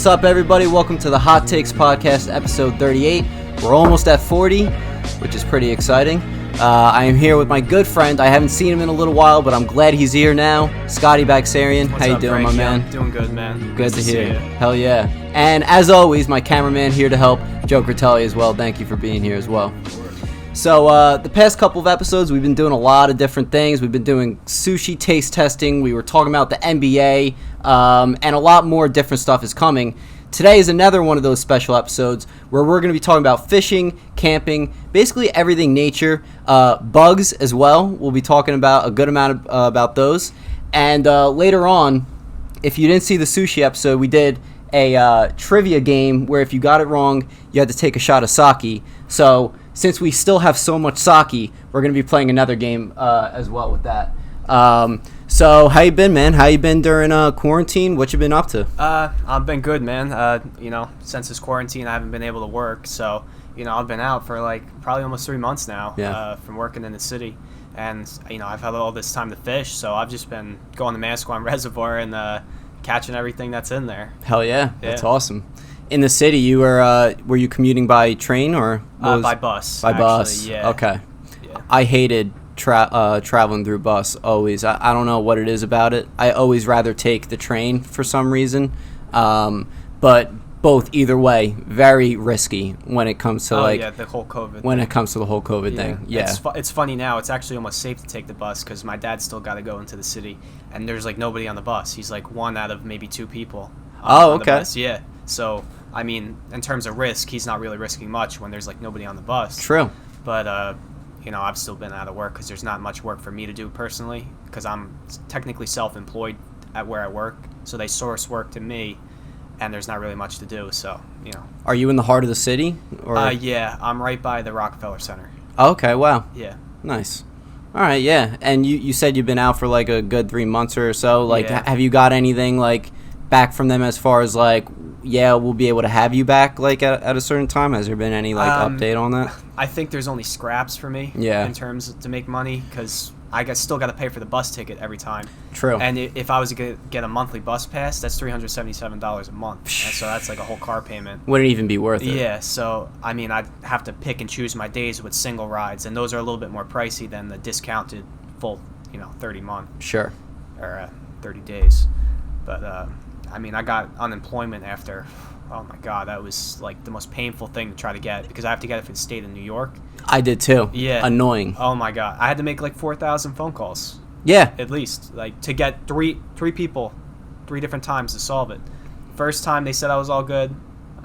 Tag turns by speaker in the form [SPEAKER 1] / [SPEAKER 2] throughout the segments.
[SPEAKER 1] What's up, everybody? Welcome to the Hot Takes Podcast, episode 38. We're almost at 40, which is pretty exciting. I am here with my good friend. I haven't seen him in a little while, but I'm glad he's here now. Scotty Baghsarian. How you doing,
[SPEAKER 2] Frank?
[SPEAKER 1] my man?
[SPEAKER 2] Yeah, doing good, man.
[SPEAKER 1] Good to hear. Hell yeah. And as always, my cameraman here to help, Joe Critelli as well. Thank you for being here as well. So the past couple of episodes, we've been doing a lot of different things. We've been doing sushi taste testing. We were talking about the NBA, and a lot more different stuff is coming. Today is another one of those special episodes where we're going to be talking about fishing, camping, basically everything nature, bugs as well. We'll be talking about a good amount about those. And later on, if you didn't see the sushi episode, we did a trivia game where if you got it wrong, you had to take a shot of sake. So since we still have so much sake, we're going to be playing another game as well with that. So how you been, man? How you been during quarantine? What you been up to?
[SPEAKER 2] I've been good, man. Since this quarantine, I haven't been able to work. So, I've been out for probably almost 3 months now from working in the city. And, I've had all this time to fish. So I've just been going to Massaquan Reservoir and catching everything that's in there.
[SPEAKER 1] Hell yeah. That's awesome. In the city, you were you commuting by train or?
[SPEAKER 2] By bus.
[SPEAKER 1] By bus.
[SPEAKER 2] Yeah.
[SPEAKER 1] Okay.
[SPEAKER 2] Yeah.
[SPEAKER 1] I hated traveling through bus always. I don't know what it is about it. I always rather take the train for some reason. But both either way, very risky when it comes to
[SPEAKER 2] the whole COVID
[SPEAKER 1] when it comes to the whole COVID thing. Yeah.
[SPEAKER 2] It's funny now. It's actually almost safe to take the bus because my dad's still got to go into the city and there's nobody on the bus. He's one out of maybe 2 people. On the bus. Yeah. So, in terms of risk, he's not really risking much when there's nobody on the bus.
[SPEAKER 1] True.
[SPEAKER 2] But I've still been out of work because there's not much work for me to do personally because I'm technically self-employed at where I work. So they source work to me, and there's not really much to do. So,
[SPEAKER 1] Are you in the heart of the city? Or?
[SPEAKER 2] Yeah, I'm right by the Rockefeller Center.
[SPEAKER 1] Okay, wow.
[SPEAKER 2] Yeah.
[SPEAKER 1] Nice. All right, yeah. And you said you've been out for a good 3 months or so. Have you got anything back from them as far as we'll be able to have you back at a certain time? Has there been any update on that?
[SPEAKER 2] I think there's only scraps for me in terms to make money because I still got to pay for the bus ticket every time.
[SPEAKER 1] True.
[SPEAKER 2] And if I was to get a monthly bus pass, that's $377 a month. And so that's a whole car payment.
[SPEAKER 1] Wouldn't even be worth it.
[SPEAKER 2] Yeah, so I'd have to pick and choose my days with single rides, and those are a little bit more pricey than the discounted full 30 month.
[SPEAKER 1] Sure.
[SPEAKER 2] Or 30 days. But I got unemployment after, oh my God, that was the most painful thing to try to get because I have to get it for the state of New York.
[SPEAKER 1] I did too.
[SPEAKER 2] Yeah.
[SPEAKER 1] Annoying.
[SPEAKER 2] Oh my God. I had to make 4,000 phone calls.
[SPEAKER 1] Yeah.
[SPEAKER 2] At least, to get three people, 3 different times to solve it. First time they said I was all good.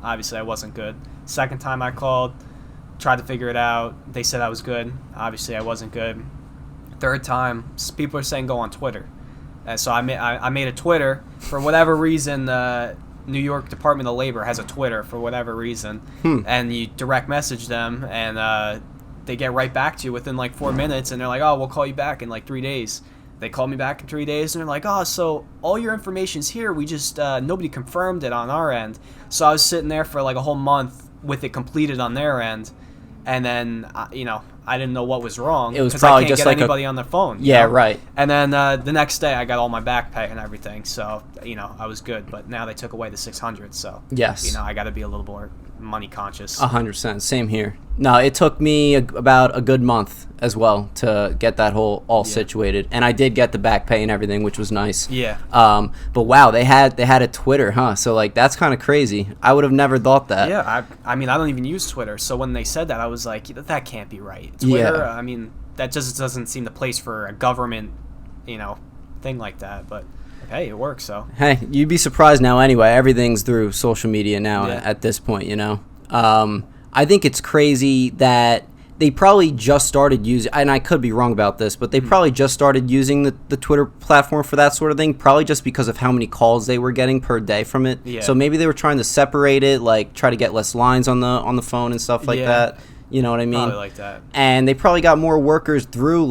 [SPEAKER 2] Obviously I wasn't good. Second time I called, tried to figure it out. They said I was good. Obviously I wasn't good. Third time, people are saying go on Twitter. And so I made a Twitter for whatever reason. New York Department of Labor has a Twitter for whatever reason, and you direct message them, and they get right back to you within 4 minutes, and they're like, "Oh, we'll call you back in 3 days." They called me back in 3 days, and they're like, "Oh, so all your information's here. We just nobody confirmed it on our end." So I was sitting there for a whole month with it completed on their end, and then I didn't know what was wrong.
[SPEAKER 1] It was probably
[SPEAKER 2] I can't
[SPEAKER 1] just
[SPEAKER 2] get anybody on their phone.
[SPEAKER 1] Yeah, right.
[SPEAKER 2] And then the next day, I got all my back pay and everything, so I was good. But now they took away the $600, so
[SPEAKER 1] yes,
[SPEAKER 2] I got to be a little more money conscious.
[SPEAKER 1] 100%. Same here. No, it took me about a good month as well to get that all situated, and I did get the back pay and everything, which was nice.
[SPEAKER 2] Yeah.
[SPEAKER 1] But wow, they had a Twitter, huh? So that's kind of crazy. I would have never thought that.
[SPEAKER 2] Yeah. I don't even use Twitter, so when they said that, I was like, that can't be right. Twitter. Yeah. That just doesn't seem the place for a government, thing like that. But hey, it works. So
[SPEAKER 1] hey, you'd be surprised now. Anyway, everything's through social media now at this point. I think it's crazy that they probably just started using, and I could be wrong about this, but they probably just started using the Twitter platform for that sort of thing, probably just because of how many calls they were getting per day from it. Yeah. So maybe they were trying to separate it, try to get less lines on the phone and stuff like that. You know what I mean?
[SPEAKER 2] Probably like that. And
[SPEAKER 1] they probably got more workers through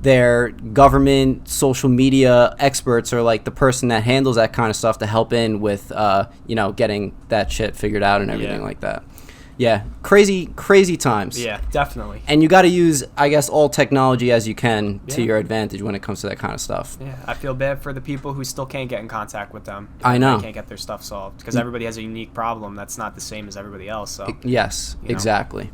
[SPEAKER 1] their government social media experts or the person that handles that kind of stuff to help in with getting that shit figured out and everything like that. Yeah, crazy times.
[SPEAKER 2] Yeah, definitely.
[SPEAKER 1] And you got to use, I guess, all technology as you can to
[SPEAKER 2] Yeah.
[SPEAKER 1] your advantage when it comes to that kind of stuff.
[SPEAKER 2] Yeah, I feel bad for the people who still can't get in contact with them.
[SPEAKER 1] I know.
[SPEAKER 2] They can't get their stuff solved because everybody has a unique problem that's not the same as everybody else. So
[SPEAKER 1] Yes,
[SPEAKER 2] You know?
[SPEAKER 1] exactly.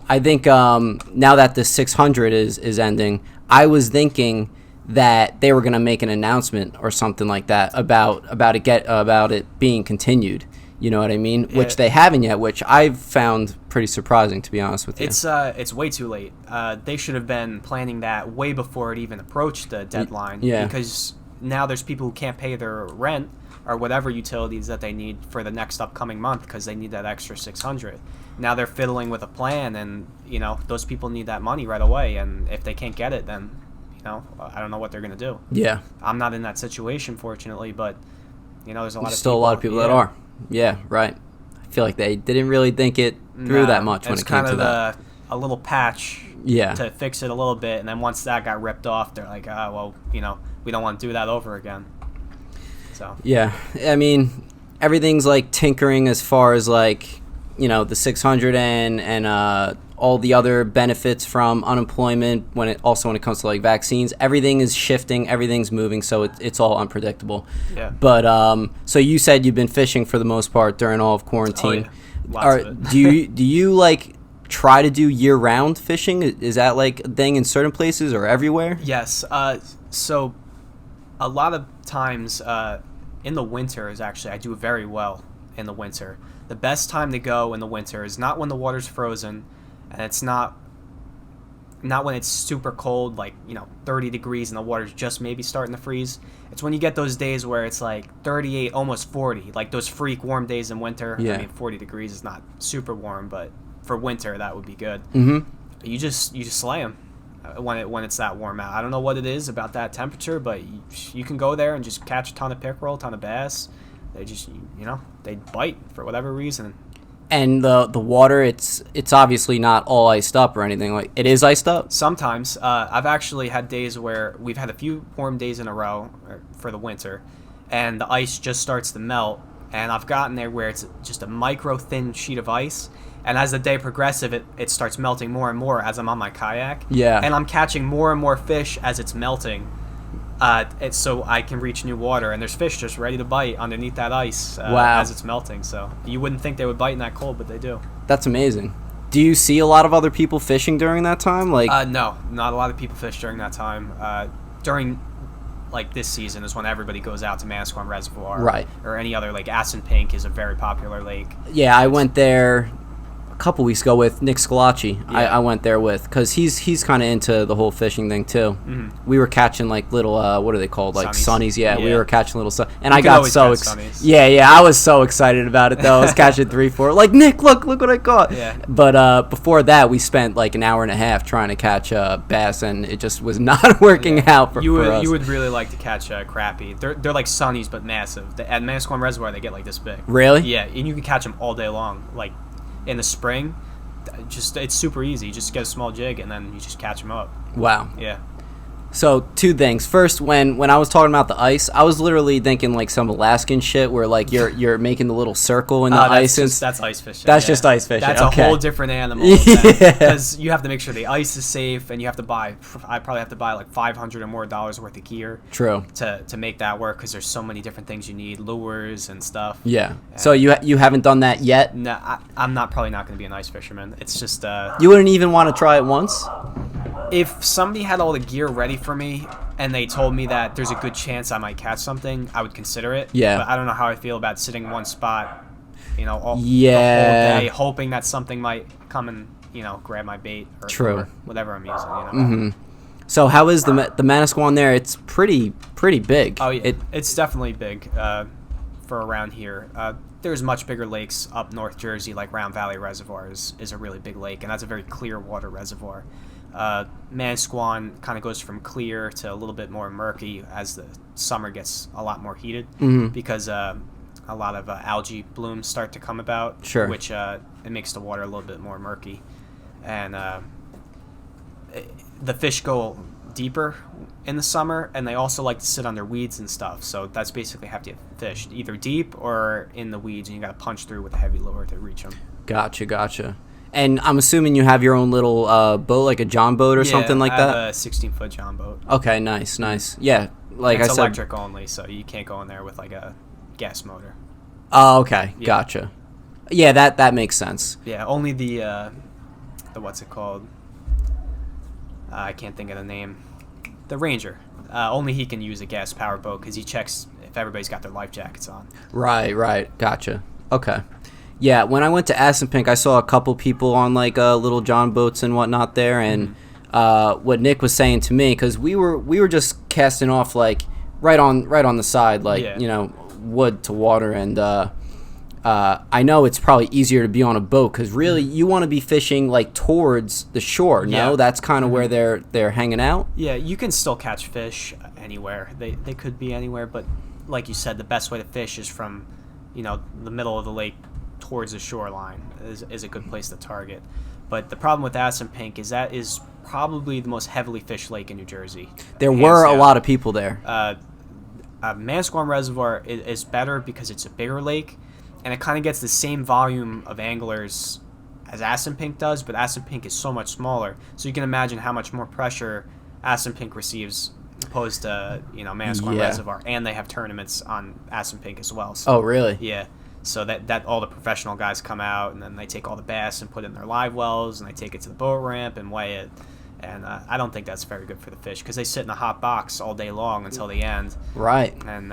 [SPEAKER 1] I think now that the 600 is ending, I was thinking that they were going to make an announcement or something like that about it being continued. You know what I mean?
[SPEAKER 2] Yeah.
[SPEAKER 1] Which they haven't yet, which I've found pretty surprising, to be honest with you.
[SPEAKER 2] it's way too late. They should have been planning that way before it even approached the deadline.
[SPEAKER 1] yeah.
[SPEAKER 2] Because now there's people who can't pay their rent or whatever utilities that they need for the next upcoming month because they need that extra 600. Now they're fiddling with a plan, and those people need that money right away. And if they can't get it, then I don't know what they're gonna do.
[SPEAKER 1] Yeah.
[SPEAKER 2] I'm not in that situation, fortunately, but there's a lot
[SPEAKER 1] There's
[SPEAKER 2] of
[SPEAKER 1] still a lot of people that are. Yeah, right. I feel like they didn't really think it through that much when it came to that.
[SPEAKER 2] It's kind of a little patch
[SPEAKER 1] Yeah.
[SPEAKER 2] to fix it a little bit, and then once that got ripped off, they're like, we don't want to do that over again. So
[SPEAKER 1] Yeah, I mean, everything's like tinkering as far as like, the 600 and all the other benefits from unemployment when it comes to like vaccines. Everything is shifting, everything's moving, so it's all unpredictable.
[SPEAKER 2] Yeah.
[SPEAKER 1] But so you said you've been fishing for the most part during all of quarantine.
[SPEAKER 2] Oh, yeah. Lots of it.
[SPEAKER 1] do you like try to do year-round fishing? Is that like a thing in certain places or everywhere?
[SPEAKER 2] Yes. So a lot of times in the winter is actually I do very well in the winter. The best time to go in the winter is not when the water's frozen, and it's not when it's super cold, like 30 degrees and the water's just maybe starting to freeze. It's when you get those days where it's like 38, almost 40, like those freak warm days in winter.
[SPEAKER 1] Yeah.
[SPEAKER 2] I mean, 40 degrees is not super warm, but for winter that would be good.
[SPEAKER 1] Mm-hmm.
[SPEAKER 2] You just slay them when it's that warm out. I don't know what it is about that temperature, but you can go there and just catch a ton of pickerel, a ton of bass. They just they bite for whatever reason.
[SPEAKER 1] And the water, it's obviously not all iced up or anything. Like, it is iced up?
[SPEAKER 2] Sometimes I've actually had days where we've had a few warm days in a row for the winter, and the ice just starts to melt. And I've gotten there where it's just a micro thin sheet of ice, and as the day progresses, it starts melting more and more as I'm on my kayak.
[SPEAKER 1] Yeah.
[SPEAKER 2] And I'm catching more and more fish as it's melting. So I can reach new water, and there's fish just ready to bite underneath that ice
[SPEAKER 1] Wow.
[SPEAKER 2] as it's melting. So you wouldn't think they would bite in that cold, but they do.
[SPEAKER 1] That's amazing. Do you see a lot of other people fishing during that time? Like,
[SPEAKER 2] No, not a lot of people fish during that time. During like this season is when everybody goes out to Manasquan Reservoir,
[SPEAKER 1] Right.
[SPEAKER 2] Or any other like Assunpink is a very popular lake.
[SPEAKER 1] yeah, I went there a couple weeks ago with Nick Scalacci.
[SPEAKER 2] Yeah.
[SPEAKER 1] I went there with, because he's kind of into the whole fishing thing too.
[SPEAKER 2] Mhm.
[SPEAKER 1] We were catching like little what are they called, like
[SPEAKER 2] Sunnies.
[SPEAKER 1] sunnies. Yeah, we
[SPEAKER 2] Yeah.
[SPEAKER 1] were catching little and
[SPEAKER 2] You
[SPEAKER 1] I
[SPEAKER 2] can
[SPEAKER 1] got
[SPEAKER 2] always
[SPEAKER 1] so
[SPEAKER 2] catch sunnies.
[SPEAKER 1] yeah, I was so excited about it though. I was catching 3-4, like, Nick, look what I caught.
[SPEAKER 2] Yeah.
[SPEAKER 1] But before that, we spent like an hour and a half trying to catch bass, and it just was not working out for us.
[SPEAKER 2] You would really like to catch crappie. They're like sunnies but massive. At Manasquan Reservoir they get like this big.
[SPEAKER 1] Really?
[SPEAKER 2] Yeah, and you can catch them all day long. Like in the spring, it's super easy. You just get a small jig and then you just catch them up.
[SPEAKER 1] Wow.
[SPEAKER 2] Yeah.
[SPEAKER 1] So, two things. First, when I was talking about the ice, I was literally thinking like some Alaskan shit where like you're making the little circle in the ice.
[SPEAKER 2] That's ice fishing.
[SPEAKER 1] That's just ice fishing.
[SPEAKER 2] That's
[SPEAKER 1] okay.
[SPEAKER 2] a whole different animal.
[SPEAKER 1] Yeah.
[SPEAKER 2] Because you have to make sure the ice is safe, and you have to buy. I probably have to buy like $500 or more worth of gear.
[SPEAKER 1] True.
[SPEAKER 2] To make that work, because there's so many different things you need, lures and stuff.
[SPEAKER 1] Yeah. So you haven't done that yet?
[SPEAKER 2] No, I'm probably not going to be an ice fisherman. It's just
[SPEAKER 1] You wouldn't even want to try it once?
[SPEAKER 2] if somebody had all the gear ready for me and they told me that there's a good chance I might catch something, I would consider it.
[SPEAKER 1] Yeah.
[SPEAKER 2] But I don't know how I feel about sitting in one spot, the whole
[SPEAKER 1] Yeah.
[SPEAKER 2] day, hoping that something might come and, grab my bait or
[SPEAKER 1] True.
[SPEAKER 2] whatever I'm using,
[SPEAKER 1] Mm-hmm. So how is the Manasquan there? It's pretty big.
[SPEAKER 2] Oh, yeah. It's definitely big for around here. There's much bigger lakes up North Jersey, like Round Valley Reservoir is a really big lake, and that's a very clear water reservoir. Manasquan kind of goes from clear to a little bit more murky as the summer gets a lot more heated, because a lot of algae blooms start to come about,
[SPEAKER 1] Sure.
[SPEAKER 2] which it makes the water a little bit more murky. And the fish go deeper in the summer, and they also like to sit under weeds and stuff, so that's basically how you fish, either deep or in the weeds, and you got to punch through with a heavy lure to reach them.
[SPEAKER 1] Gotcha. And I'm assuming you have your own little boat, like a John boat or something like
[SPEAKER 2] I
[SPEAKER 1] that?
[SPEAKER 2] have a 16-foot John boat.
[SPEAKER 1] Okay, nice. Yeah, like
[SPEAKER 2] It's
[SPEAKER 1] I said.
[SPEAKER 2] electric only, so you can't go in there with like a gas motor.
[SPEAKER 1] Oh, okay.
[SPEAKER 2] Yeah.
[SPEAKER 1] Gotcha. Yeah, that makes sense.
[SPEAKER 2] Yeah, only the what's it called? I can't think of the name. The Ranger. Only he can use a gas powered boat because he checks if everybody's got their life jackets on.
[SPEAKER 1] Right. Gotcha. Okay. Yeah, when I went to Assunpink, I saw a couple people on like little John boats and whatnot there, and what Nick was saying to me, because we were just casting off like right on the side, like wood to water, and I know it's probably easier to be on a boat because really you want to be fishing like towards the shore. No, that's kind of where they're hanging out.
[SPEAKER 2] Yeah, you can still catch fish anywhere. They could be anywhere, but like you said, the best way to fish is from the middle of the lake towards the shoreline is a good place to target. But the problem with Assunpink is that is probably the most heavily fished lake in New Jersey.
[SPEAKER 1] There were a lot of people there.
[SPEAKER 2] Mansquam Reservoir is better because it's a bigger lake, and it kind of gets the same volume of anglers as Assunpink does, but Assunpink is so much smaller. So you can imagine how much more pressure Assunpink receives opposed to Mansquam Reservoir, and they have tournaments on Assunpink as well. So,
[SPEAKER 1] oh, really?
[SPEAKER 2] Yeah. So that all the professional guys come out, and then they take all the bass and put it in their live wells, and they take it to the boat ramp and weigh it. And I don't think that's very good for the fish because they sit in a hot box all day long until the end.
[SPEAKER 1] Right.
[SPEAKER 2] And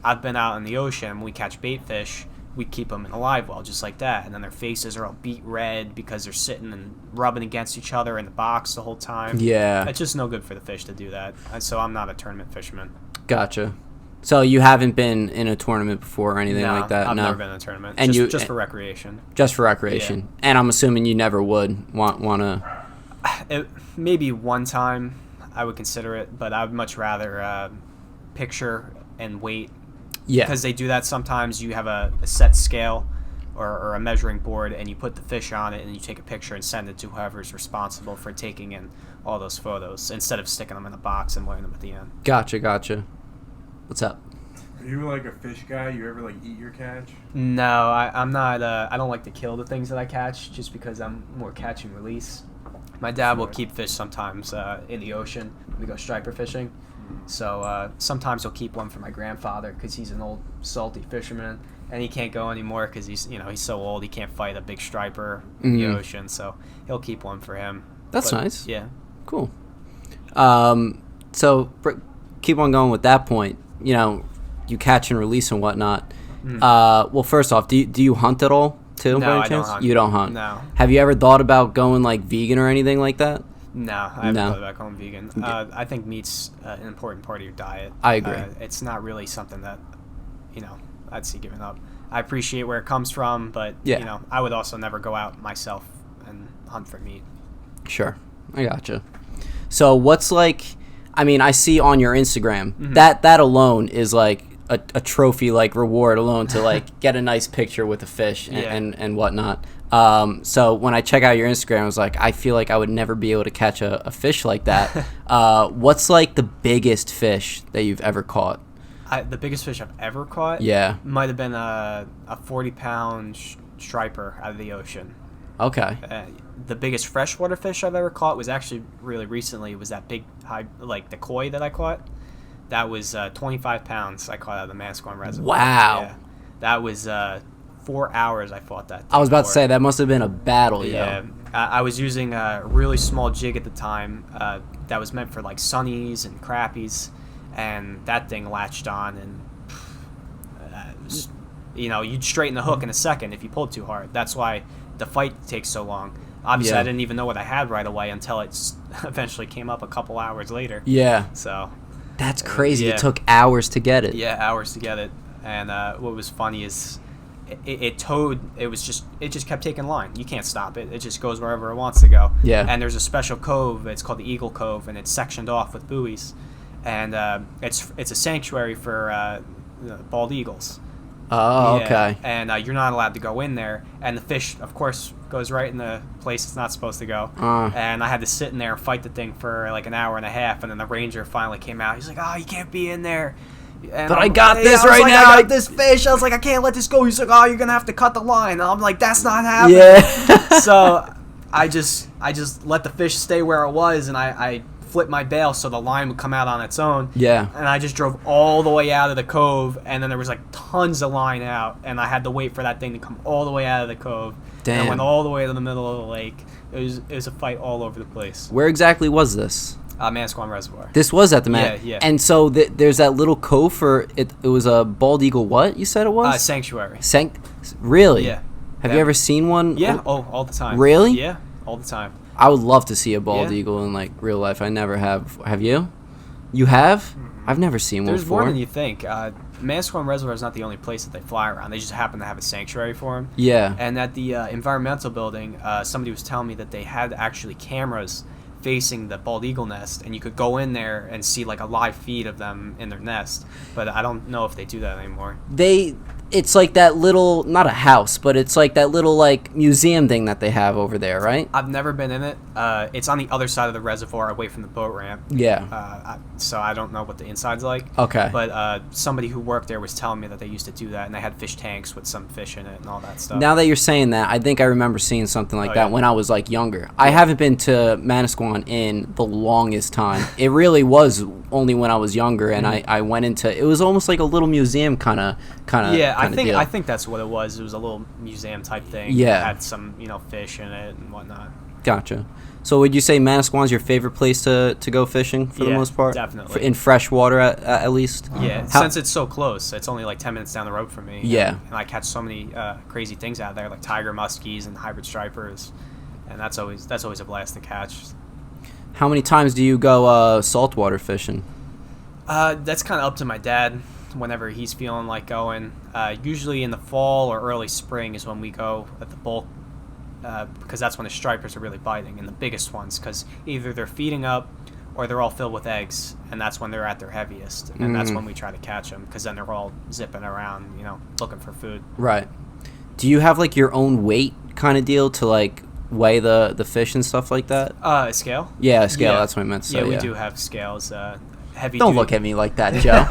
[SPEAKER 2] I've been out in the ocean. When we catch bait fish, we keep them in a live well just like that. And then their faces are all beet red because they're sitting and rubbing against each other in the box the whole time.
[SPEAKER 1] Yeah.
[SPEAKER 2] It's just no good for the fish to do that. And so I'm not a tournament fisherman.
[SPEAKER 1] Gotcha. So you haven't been in a tournament before or anything like that?
[SPEAKER 2] I've
[SPEAKER 1] No,
[SPEAKER 2] never been in a tournament.
[SPEAKER 1] And
[SPEAKER 2] just for recreation.
[SPEAKER 1] Just for recreation. Yeah. And I'm assuming you never would want to...
[SPEAKER 2] Maybe one time I would consider it, but I would much rather picture and weight.
[SPEAKER 1] Yeah.
[SPEAKER 2] Because they do that sometimes. You have a set scale or a measuring board, and you put the fish on it, and you take a picture and send it to whoever's responsible for taking in all those photos, instead of sticking them in a box and weighing them at the end.
[SPEAKER 1] Gotcha. What's up?
[SPEAKER 3] Are you like a fish guy? You ever like eat your catch?
[SPEAKER 2] No, I'm not. I don't like to kill the things that I catch, just because I'm more catch and release. My dad will keep fish sometimes in the ocean. We go striper fishing. So sometimes he'll keep one for my grandfather because he's an old salty fisherman, and he can't go anymore because he's so old he can't fight a big striper in the ocean. So he'll keep one for him.
[SPEAKER 1] That's nice.
[SPEAKER 2] Yeah.
[SPEAKER 1] Cool. So keep on going with that point. You catch and release and whatnot. Well, first off, do you hunt at all too?
[SPEAKER 2] No,
[SPEAKER 1] by any
[SPEAKER 2] I
[SPEAKER 1] chance?
[SPEAKER 2] don't hunt.
[SPEAKER 1] You don't hunt.
[SPEAKER 2] No.
[SPEAKER 1] Have you ever thought about going like vegan or anything like that?
[SPEAKER 2] No, I haven't thought about going vegan. I think meat's an important part of your diet.
[SPEAKER 1] I agree.
[SPEAKER 2] It's not really something that, I'd see giving up. I appreciate where it comes from, but, I would also never go out myself and hunt for meat.
[SPEAKER 1] Sure. I gotcha. So what's like, I see on your Instagram, that alone is like a trophy, like reward alone to like get a nice picture with a fish and whatnot. So when I check out your Instagram, I was like, I feel like I would never be able to catch a fish like that. What's like the biggest fish that you've ever caught?
[SPEAKER 2] The biggest fish I've ever caught?
[SPEAKER 1] Yeah.
[SPEAKER 2] Might have been a 40-pound striper out of the ocean.
[SPEAKER 1] Okay.
[SPEAKER 2] The biggest freshwater fish I've ever caught was actually really recently. It was that big, the koi that I caught. That was 25 pounds I caught out of the Mansquam Reservoir.
[SPEAKER 1] Wow.
[SPEAKER 2] Yeah. That was 4 hours I fought that thing
[SPEAKER 1] I was about to
[SPEAKER 2] for.
[SPEAKER 1] say, that must have been a battle,
[SPEAKER 2] Yeah. I was using a really small jig at the time that was meant for like sunnies and crappies, and that thing latched on, and you'd straighten the hook in a second if you pulled too hard. That's why the fight takes so long. Obviously, I didn't even know what I had right away until it eventually came up a couple hours later.
[SPEAKER 1] Yeah.
[SPEAKER 2] So
[SPEAKER 1] that's crazy. It took hours to get it.
[SPEAKER 2] Yeah, hours to get it. And what was funny is it towed. It just kept taking line. You can't stop it. It just goes wherever it wants to go.
[SPEAKER 1] Yeah.
[SPEAKER 2] And there's a special cove. It's called the Eagle Cove, and it's sectioned off with buoys. And it's a sanctuary for bald eagles.
[SPEAKER 1] Oh, okay.
[SPEAKER 2] And you're not allowed to go in there. And the fish, of course, goes right in the place it's not supposed to go. And I had to sit in there and fight the thing for like an hour and a half. And then the ranger finally came out. He's like, "Oh, you can't be in there." And
[SPEAKER 1] But I got this right now.
[SPEAKER 2] I got this fish. I was like, I can't let this go. He's like, oh, you're gonna have to cut the line. And I'm like, that's not happening.
[SPEAKER 1] Yeah.
[SPEAKER 2] So I just let the fish stay where it was, and I flipped my bail so the line would come out on its own.
[SPEAKER 1] Yeah.
[SPEAKER 2] And I just drove all the way out of the cove, and then there was like tons of line out, and I had to wait for that thing to come all the way out of the cove.
[SPEAKER 1] Damn.
[SPEAKER 2] And I went all the way to the middle of the lake. It was a fight all over the place.
[SPEAKER 1] Where exactly was this?
[SPEAKER 2] Manasquan Reservoir.
[SPEAKER 1] This was at the Man.
[SPEAKER 2] Yeah.
[SPEAKER 1] And so there's that little cove for it. It was a bald eagle. What you said it was?
[SPEAKER 2] Sanctuary.
[SPEAKER 1] Really?
[SPEAKER 2] Yeah.
[SPEAKER 1] Have you ever seen one?
[SPEAKER 2] Yeah. Oh, all the time.
[SPEAKER 1] Really?
[SPEAKER 2] Yeah, all the time.
[SPEAKER 1] I would love to see a bald
[SPEAKER 2] Yeah.
[SPEAKER 1] eagle in like real life. I never have. Have you? You have? I've never seen one
[SPEAKER 2] There's
[SPEAKER 1] before.
[SPEAKER 2] more than you think. Manasquan Reservoir is not the only place that they fly around. They just happen to have a sanctuary for them.
[SPEAKER 1] Yeah.
[SPEAKER 2] And at the environmental building, somebody was telling me that they had actually cameras facing the bald eagle nest, and you could go in there and see like a live feed of them in their nest. But I don't know if they do that anymore.
[SPEAKER 1] It's like that little, not a house, but it's like that little like museum thing that they have over there, right?
[SPEAKER 2] I've never been in it. It's on the other side of the reservoir, away from the boat ramp.
[SPEAKER 1] Yeah.
[SPEAKER 2] So I don't know what the inside's like.
[SPEAKER 1] Okay.
[SPEAKER 2] But somebody who worked there was telling me that they used to do that, and they had fish tanks with some fish in it and all that stuff.
[SPEAKER 1] Now that you're saying that, I think I remember seeing something like that
[SPEAKER 2] yeah.
[SPEAKER 1] when I was like younger. I haven't been to Manasquan in the longest time. It really was only when I was younger, and I went into it was almost like a little museum kind of
[SPEAKER 2] Yeah,
[SPEAKER 1] deal.
[SPEAKER 2] I think that's what it was. It was a little museum type thing.
[SPEAKER 1] Yeah.
[SPEAKER 2] It had some fish in it and whatnot.
[SPEAKER 1] Gotcha. So would you say Manasquan's your favorite place to go fishing for the
[SPEAKER 2] Yeah,
[SPEAKER 1] most part?
[SPEAKER 2] definitely.
[SPEAKER 1] In fresh water at least?
[SPEAKER 2] Yeah, since it's so close, it's only like 10 minutes down the road from me.
[SPEAKER 1] Yeah.
[SPEAKER 2] And I catch so many crazy things out there, like tiger muskies and hybrid stripers, and that's always a blast to catch.
[SPEAKER 1] How many times do you go saltwater fishing?
[SPEAKER 2] That's kind of up to my dad whenever he's feeling like going. Usually in the fall or early spring is when we go at the bulk, because that's when the stripers are really biting, and the biggest ones, because either they're feeding up or they're all filled with eggs, and that's when they're at their heaviest, and that's when we try to catch them, because then they're all zipping around, looking for food.
[SPEAKER 1] Right. Do you have like your own weight kind of deal to like weigh the fish and stuff like that?
[SPEAKER 2] A scale?
[SPEAKER 1] Yeah, a scale.
[SPEAKER 2] Yeah.
[SPEAKER 1] That's what I meant to say.
[SPEAKER 2] Yeah, we do have scales. Heavy.
[SPEAKER 1] Don't
[SPEAKER 2] duty.
[SPEAKER 1] look at me like that, Joe.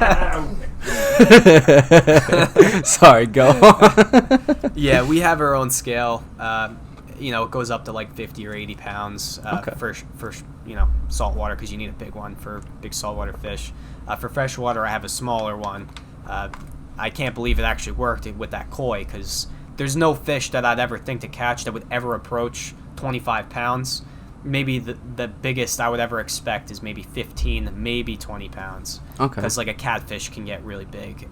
[SPEAKER 1] Sorry, go on.
[SPEAKER 2] Yeah, we have our own scale. It goes up to like 50 or 80 pounds
[SPEAKER 1] Okay.
[SPEAKER 2] for saltwater, because you need a big one for big saltwater fish. For freshwater, I have a smaller one. I can't believe it actually worked with that koi, because there's no fish that I'd ever think to catch that would ever approach 25 pounds. Maybe the biggest I would ever expect is maybe 15, maybe 20 pounds.
[SPEAKER 1] Okay.
[SPEAKER 2] Because like a catfish can get really big,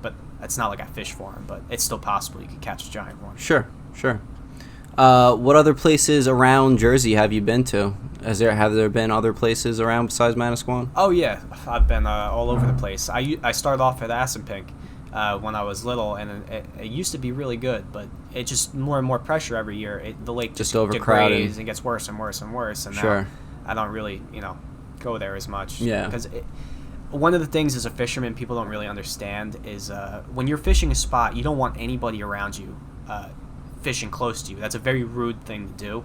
[SPEAKER 2] but it's not like I fish for them. But it's still possible you could catch a giant one.
[SPEAKER 1] Sure. What other places around Jersey have you been to? Have there been other places around besides Manasquan?
[SPEAKER 2] Oh yeah, I've been all over the place. I started off at Assunpink when I was little, and it used to be really good, but it just more and more pressure every year. The lake just
[SPEAKER 1] overcrowded
[SPEAKER 2] degrades and gets worse and worse and worse. And
[SPEAKER 1] Sure.
[SPEAKER 2] now I don't really go there as much.
[SPEAKER 1] Yeah.
[SPEAKER 2] Because one of the things as a fisherman people don't really understand is when you're fishing a spot, you don't want anybody around you fishing close to you. That's a very rude thing to do.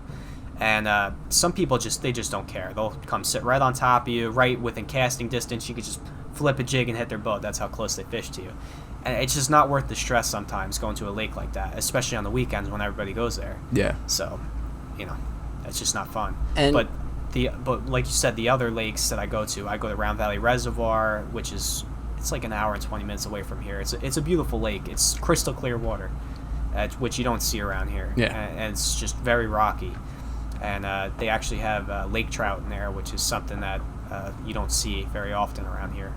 [SPEAKER 2] And some people just don't care. They'll come sit right on top of you, right within casting distance. You could just flip a jig and hit their boat. That's how close they fish to you. And it's just not worth the stress sometimes going to a lake like that, especially on the weekends when everybody goes there.
[SPEAKER 1] Yeah.
[SPEAKER 2] So, that's just not fun.
[SPEAKER 1] And
[SPEAKER 2] but like you said, the other lakes that I go to Round Valley Reservoir, which is it's like an hour and 20 minutes away from here. It's a beautiful lake. It's crystal clear water, which you don't see around here.
[SPEAKER 1] Yeah.
[SPEAKER 2] And it's just very rocky. And they actually have lake trout in there, which is something that you don't see very often around here.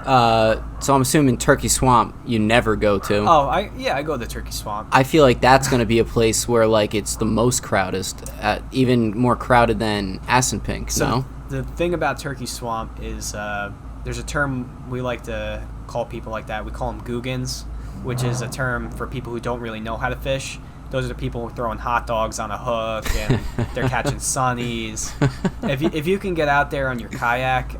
[SPEAKER 1] So I'm assuming Turkey Swamp you never go to.
[SPEAKER 2] Oh, I go to Turkey Swamp.
[SPEAKER 1] I feel like that's going to be a place where like it's the most crowded, even more crowded than Assunpink.
[SPEAKER 2] So
[SPEAKER 1] No.
[SPEAKER 2] The thing about Turkey Swamp is there's a term we like to call people like that. We call them googans, which is a term for people who don't really know how to fish. Those are the people who are throwing hot dogs on a hook and they're catching sunnies. If you can get out there on your kayak,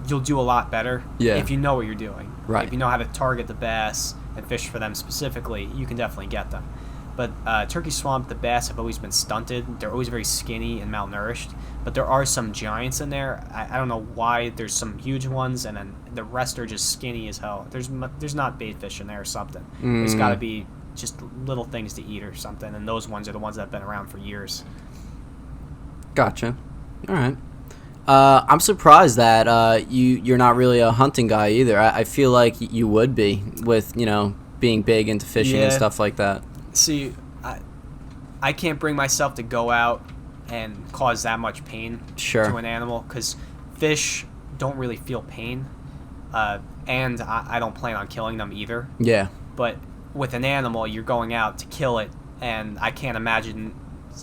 [SPEAKER 2] you'll do a lot better.
[SPEAKER 1] Yeah.
[SPEAKER 2] If you know what you're doing.
[SPEAKER 1] Right.
[SPEAKER 2] If you know how to target the bass and fish for them specifically, you can definitely get them. But turkey swamp, the bass have always been stunted. They're always very skinny and malnourished. But there are some giants in there. I don't know why. There's some huge ones, and then the rest are just skinny as hell. There's not bait fish in there or something. There's got to be just little things to eat or something, and those ones are the ones that have been around for years.
[SPEAKER 1] Gotcha. All right. I'm surprised that you're not really a hunting guy either. I feel like you would be with, being big into fishing and stuff like that.
[SPEAKER 2] See, I can't bring myself to go out and cause that much pain to an animal, because fish don't really feel pain, and I don't plan on killing them either.
[SPEAKER 1] Yeah.
[SPEAKER 2] But with an animal, you're going out to kill it, and I can't imagine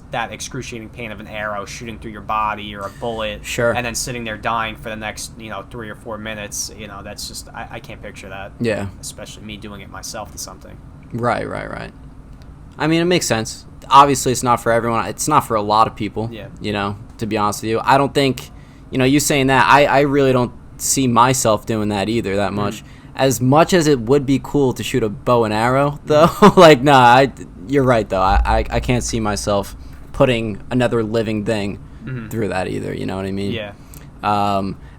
[SPEAKER 2] that excruciating pain of an arrow shooting through your body or a bullet, and then sitting there dying for the next 3 or 4 minutes. That's just I can't picture that.
[SPEAKER 1] Yeah.
[SPEAKER 2] Especially me doing it myself to something.
[SPEAKER 1] Right. I mean, it makes sense. Obviously, it's not for everyone. It's not for a lot of people.
[SPEAKER 2] Yeah.
[SPEAKER 1] To be honest with you, I don't think, you saying that, I really don't see myself doing that either that much. As much as it would be cool to shoot a bow and arrow, though, you're right, though. I can't see myself putting another living thing through that either. You know what I mean?
[SPEAKER 2] Yeah.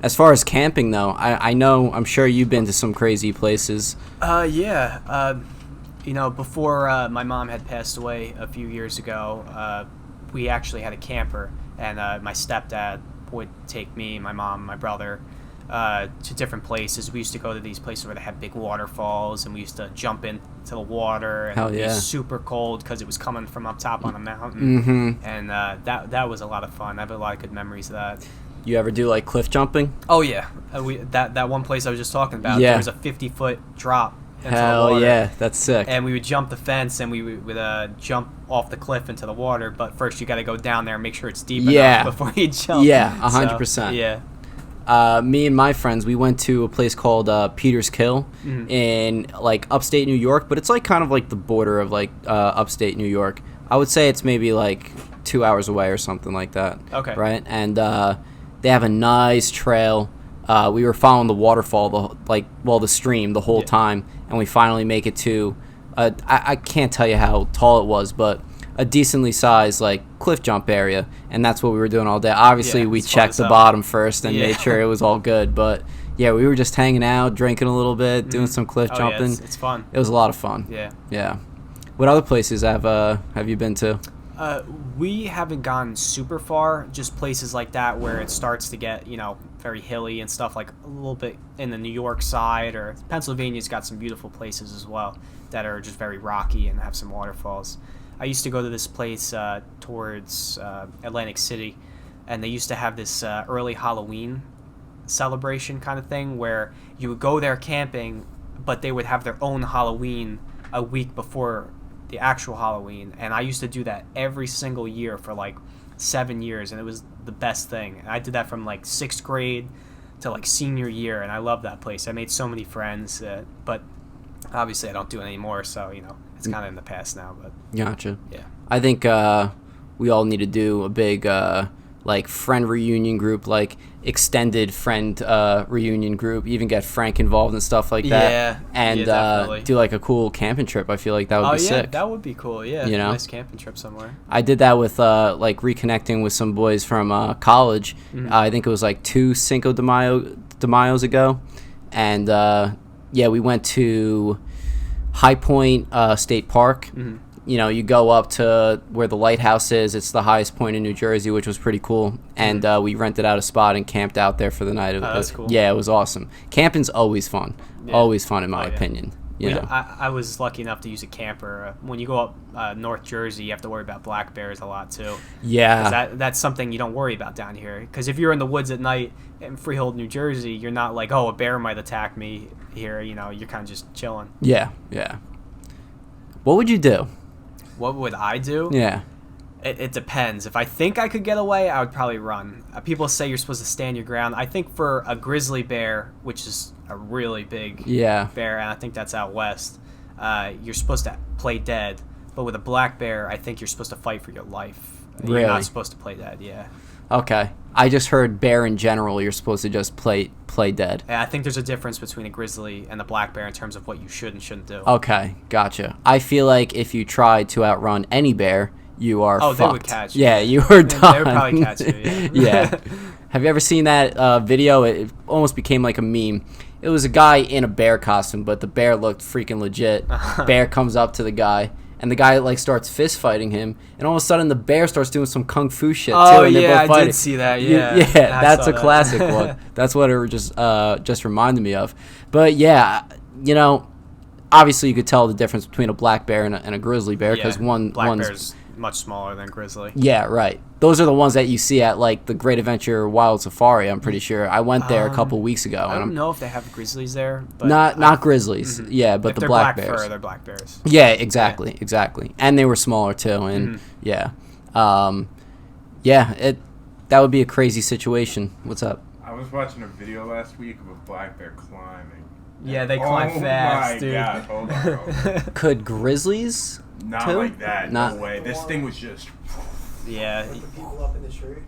[SPEAKER 1] As far as camping, though, I'm sure you've been to some crazy places.
[SPEAKER 2] Yeah. Before my mom had passed away a few years ago, we actually had a camper, and my stepdad would take me, my mom, my brother, to different places. We used to go to these places where they had big waterfalls, and we used to jump into the water, and it would be super cold because it was coming from up top on a mountain. And that was a lot of fun. I have a lot of good memories of that.
[SPEAKER 1] You ever do like cliff jumping?
[SPEAKER 2] Oh yeah, that one place I was just talking about.
[SPEAKER 1] Yeah.
[SPEAKER 2] There was a 50-foot drop into the
[SPEAKER 1] Hell
[SPEAKER 2] water.
[SPEAKER 1] yeah, that's sick.
[SPEAKER 2] And we would jump the fence, and we would jump off the cliff into the water. But first, you got to go down there and make sure it's deep enough before you jump.
[SPEAKER 1] Yeah, 100%.
[SPEAKER 2] So, yeah.
[SPEAKER 1] Me and my friends, we went to a place called Peter's Kill in like upstate New York, but it's like kind of like the border of like upstate New York. I would say it's maybe like 2 hours away or something like that.
[SPEAKER 2] Okay.
[SPEAKER 1] Right, and they have a nice trail. We were following the waterfall, the stream the whole time, and we finally make it to. I can't tell you how tall it was, but a decently sized like cliff jump area, and that's what we were doing all day. Obviously, we checked the bottom first and made sure it was all good. But yeah, we were just hanging out, drinking a little bit, doing some cliff jumping.
[SPEAKER 2] Yeah, it's fun.
[SPEAKER 1] It was a lot of fun. Yeah. What other places have you been to?
[SPEAKER 2] We haven't gone super far, just places like that where it starts to get, very hilly and stuff, like a little bit in the New York side, or Pennsylvania's got some beautiful places as well that are just very rocky and have some waterfalls. I used to go to this place towards Atlantic City, and they used to have this early Halloween celebration kind of thing where you would go there camping, but they would have their own Halloween a week before the actual Halloween, and I used to do that every single year for like 7 years, and it was the best thing. And I did that from like 6th grade to like senior year, and I love that place. I made so many friends, but obviously I don't do it anymore, so it's kind of in the past now. But
[SPEAKER 1] Gotcha.
[SPEAKER 2] Yeah,
[SPEAKER 1] I think we all need to do a big like friend reunion group, like extended friend reunion group, even get Frank involved and stuff like that. And do like a cool camping trip. I feel like that would be sick.
[SPEAKER 2] That would be cool. Yeah, nice camping trip somewhere.
[SPEAKER 1] I did that with like reconnecting with some boys from college. I think it was like 2 Cinco de Mayos ago, and we went to High Point State Park. You go up to where the lighthouse is. It's the highest point in New Jersey, which was pretty cool. And we rented out a spot and camped out there for the night.
[SPEAKER 2] That's cool.
[SPEAKER 1] Yeah, it was awesome. Camping's always fun. Always fun, in my opinion.
[SPEAKER 2] I was lucky enough to use a camper. When you go up North Jersey, you have to worry about black bears a lot, too.
[SPEAKER 1] Yeah.
[SPEAKER 2] That's something you don't worry about down here. Because if you're in the woods at night in Freehold, New Jersey, you're not like, a bear might attack me here. You're kind of just chilling.
[SPEAKER 1] Yeah. What would you do?
[SPEAKER 2] What would I do?
[SPEAKER 1] Yeah.
[SPEAKER 2] It depends. If I think I could get away, I would probably run. People say you're supposed to stand your ground. I think for a grizzly bear, which is a really big bear, and I think that's out west, you're supposed to play dead. But with a black bear, I think you're supposed to fight for your life.
[SPEAKER 1] Really?
[SPEAKER 2] You're not supposed to play dead. Yeah.
[SPEAKER 1] Okay. I just heard bear in general, you're supposed to just play dead.
[SPEAKER 2] Yeah, I think there's a difference between a grizzly and a black bear in terms of what you should and shouldn't do.
[SPEAKER 1] Okay, gotcha. I feel like if you tried to outrun any bear, you are fucked.
[SPEAKER 2] They would catch you.
[SPEAKER 1] Yeah, you are done.
[SPEAKER 2] They would probably catch you, yeah.
[SPEAKER 1] Yeah. Have you ever seen that video? It almost became like a meme. It was a guy in a bear costume, but the bear looked freaking legit. Bear comes up to the guy, and the guy like starts fist fighting him, and all of a sudden the bear starts doing some kung fu shit too. And they're both
[SPEAKER 2] I
[SPEAKER 1] fighting.
[SPEAKER 2] did see that. Yeah,
[SPEAKER 1] Yeah, that's a classic one. That's what it just reminded me of. But yeah, obviously you could tell the difference between a black bear and a grizzly bear because
[SPEAKER 2] black
[SPEAKER 1] one's
[SPEAKER 2] bear's much smaller than grizzly.
[SPEAKER 1] Yeah, right. Those are the ones that you see at like the Great Adventure Wild Safari. I'm pretty sure. I went there a couple weeks ago.
[SPEAKER 2] I don't know if they have grizzlies there, but
[SPEAKER 1] not grizzlies. Mm-hmm. Yeah, but
[SPEAKER 2] if
[SPEAKER 1] the
[SPEAKER 2] they're
[SPEAKER 1] black
[SPEAKER 2] bears.
[SPEAKER 1] bears.
[SPEAKER 2] They're black bears.
[SPEAKER 1] Yeah, exactly. And they were smaller too. And yeah, that would be a crazy situation. What's up?
[SPEAKER 3] I was watching a video last week of a black bear climbing.
[SPEAKER 2] Yeah, they climb fast, dude.
[SPEAKER 3] Oh my god, hold on.
[SPEAKER 1] Could grizzlies?
[SPEAKER 3] Not
[SPEAKER 1] too?
[SPEAKER 3] like that. No way. This thing was just.
[SPEAKER 2] Yeah.
[SPEAKER 4] Like the people up in the tree?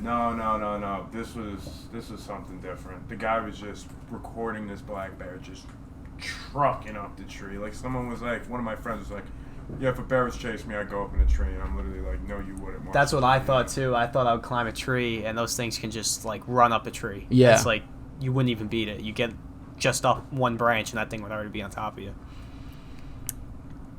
[SPEAKER 3] No. This was something different. The guy was just recording this black bear just trucking up the tree. Like someone was like, one of my friends was like, yeah, if a bear was chasing me, I'd go up in a tree. And I'm literally like, no, you wouldn't.
[SPEAKER 2] That's what I thought too. I thought I would climb a tree, and those things can just like run up a tree.
[SPEAKER 1] Yeah.
[SPEAKER 2] It's like you wouldn't even beat it. You get just up one branch, and that thing would already be on top of you.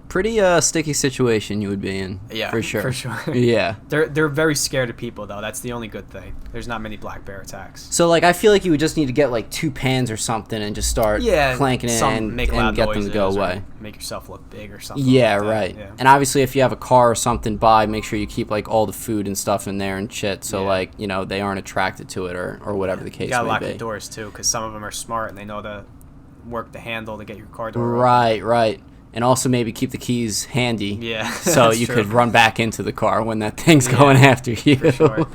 [SPEAKER 1] Pretty sticky situation you would be in.
[SPEAKER 2] Yeah,
[SPEAKER 1] for sure. Yeah.
[SPEAKER 2] They're very scared of people though. That's the only good thing. There's not many black bear attacks.
[SPEAKER 1] So like I feel like you would just need to get like 2 pans or something and just start clanking it and
[SPEAKER 2] make
[SPEAKER 1] get them to go
[SPEAKER 2] noises
[SPEAKER 1] away.
[SPEAKER 2] Make yourself look big or something.
[SPEAKER 1] Yeah,
[SPEAKER 2] like that.
[SPEAKER 1] right.
[SPEAKER 2] Yeah.
[SPEAKER 1] And obviously if you have a car or something by, make sure you keep like all the food and stuff in there and shit so like, they aren't attracted to it or whatever the case may be.
[SPEAKER 2] You gotta lock your doors too, because some of them are smart and they know to work the handle to get your car door open.
[SPEAKER 1] Right. And also maybe keep the keys handy.
[SPEAKER 2] Yeah.
[SPEAKER 1] So you could run back into the car when that thing's going after you.
[SPEAKER 2] For sure.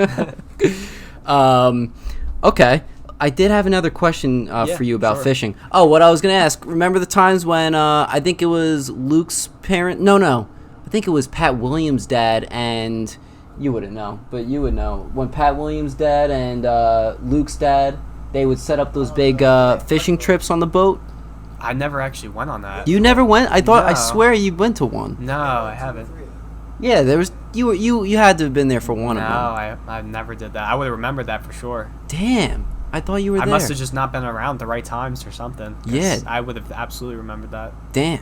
[SPEAKER 1] Okay. I did have another question for you about fishing. Oh, what I was going to ask. Remember the times when I think it was Luke's parent? No. I think it was Pat Williams' dad and you wouldn't know, but you would know. When Pat Williams' dad and Luke's dad, they would set up those big fishing trips on the boat.
[SPEAKER 2] I never actually went on that.
[SPEAKER 1] You never went? I
[SPEAKER 2] No.
[SPEAKER 1] swear you went to one.
[SPEAKER 2] No, I haven't.
[SPEAKER 1] Yeah, there was you had to have been there for one of them.
[SPEAKER 2] No, I never did that. I would have remembered that for sure.
[SPEAKER 1] Damn, I thought you were
[SPEAKER 2] I
[SPEAKER 1] there.
[SPEAKER 2] must have just not been around the right times or something. 'Cause
[SPEAKER 1] Yeah.
[SPEAKER 2] I would have absolutely remembered that.
[SPEAKER 1] Damn,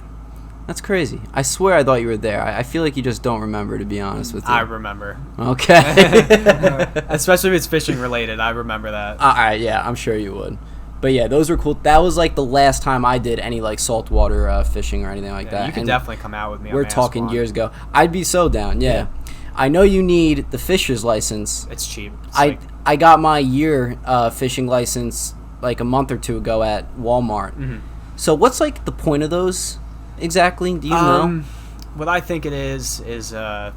[SPEAKER 1] that's crazy. I swear I thought you were there. I feel like you just don't remember, to be honest with you.
[SPEAKER 2] I remember.
[SPEAKER 1] Okay.
[SPEAKER 2] Especially if it's fishing related, I remember that.
[SPEAKER 1] All right, yeah, I'm sure you would. But yeah, those were cool. That was like the last time I did any like saltwater fishing or anything like that.
[SPEAKER 2] You can
[SPEAKER 1] And
[SPEAKER 2] definitely come out with me.
[SPEAKER 1] we're
[SPEAKER 2] on
[SPEAKER 1] talking
[SPEAKER 2] Aswan.
[SPEAKER 1] years ago. I'd be so down. Yeah. I know you need the fisher's license.
[SPEAKER 2] It's cheap. It's
[SPEAKER 1] I got my year fishing license like a month or two ago at Walmart.
[SPEAKER 2] Mhm.
[SPEAKER 1] So what's like the point of those exactly? Do you know?
[SPEAKER 2] What I think it is a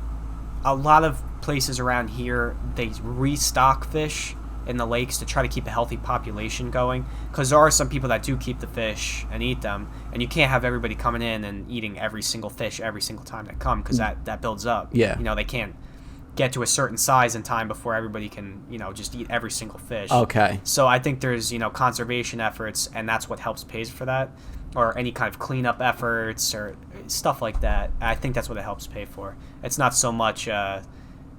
[SPEAKER 2] lot of places around here, they restock fish in the lakes to try to keep a healthy population going, because there are some people that do keep the fish and eat them, and you can't have everybody coming in and eating every single fish every single time they come, because that builds up.
[SPEAKER 1] Yeah.
[SPEAKER 2] They can't get to a certain size in time before everybody can just eat every single fish.
[SPEAKER 1] Okay.
[SPEAKER 2] So I think there's conservation efforts, and that's what helps pay for that, or any kind of cleanup efforts or stuff like that. I think that's what it helps pay for. It's not so much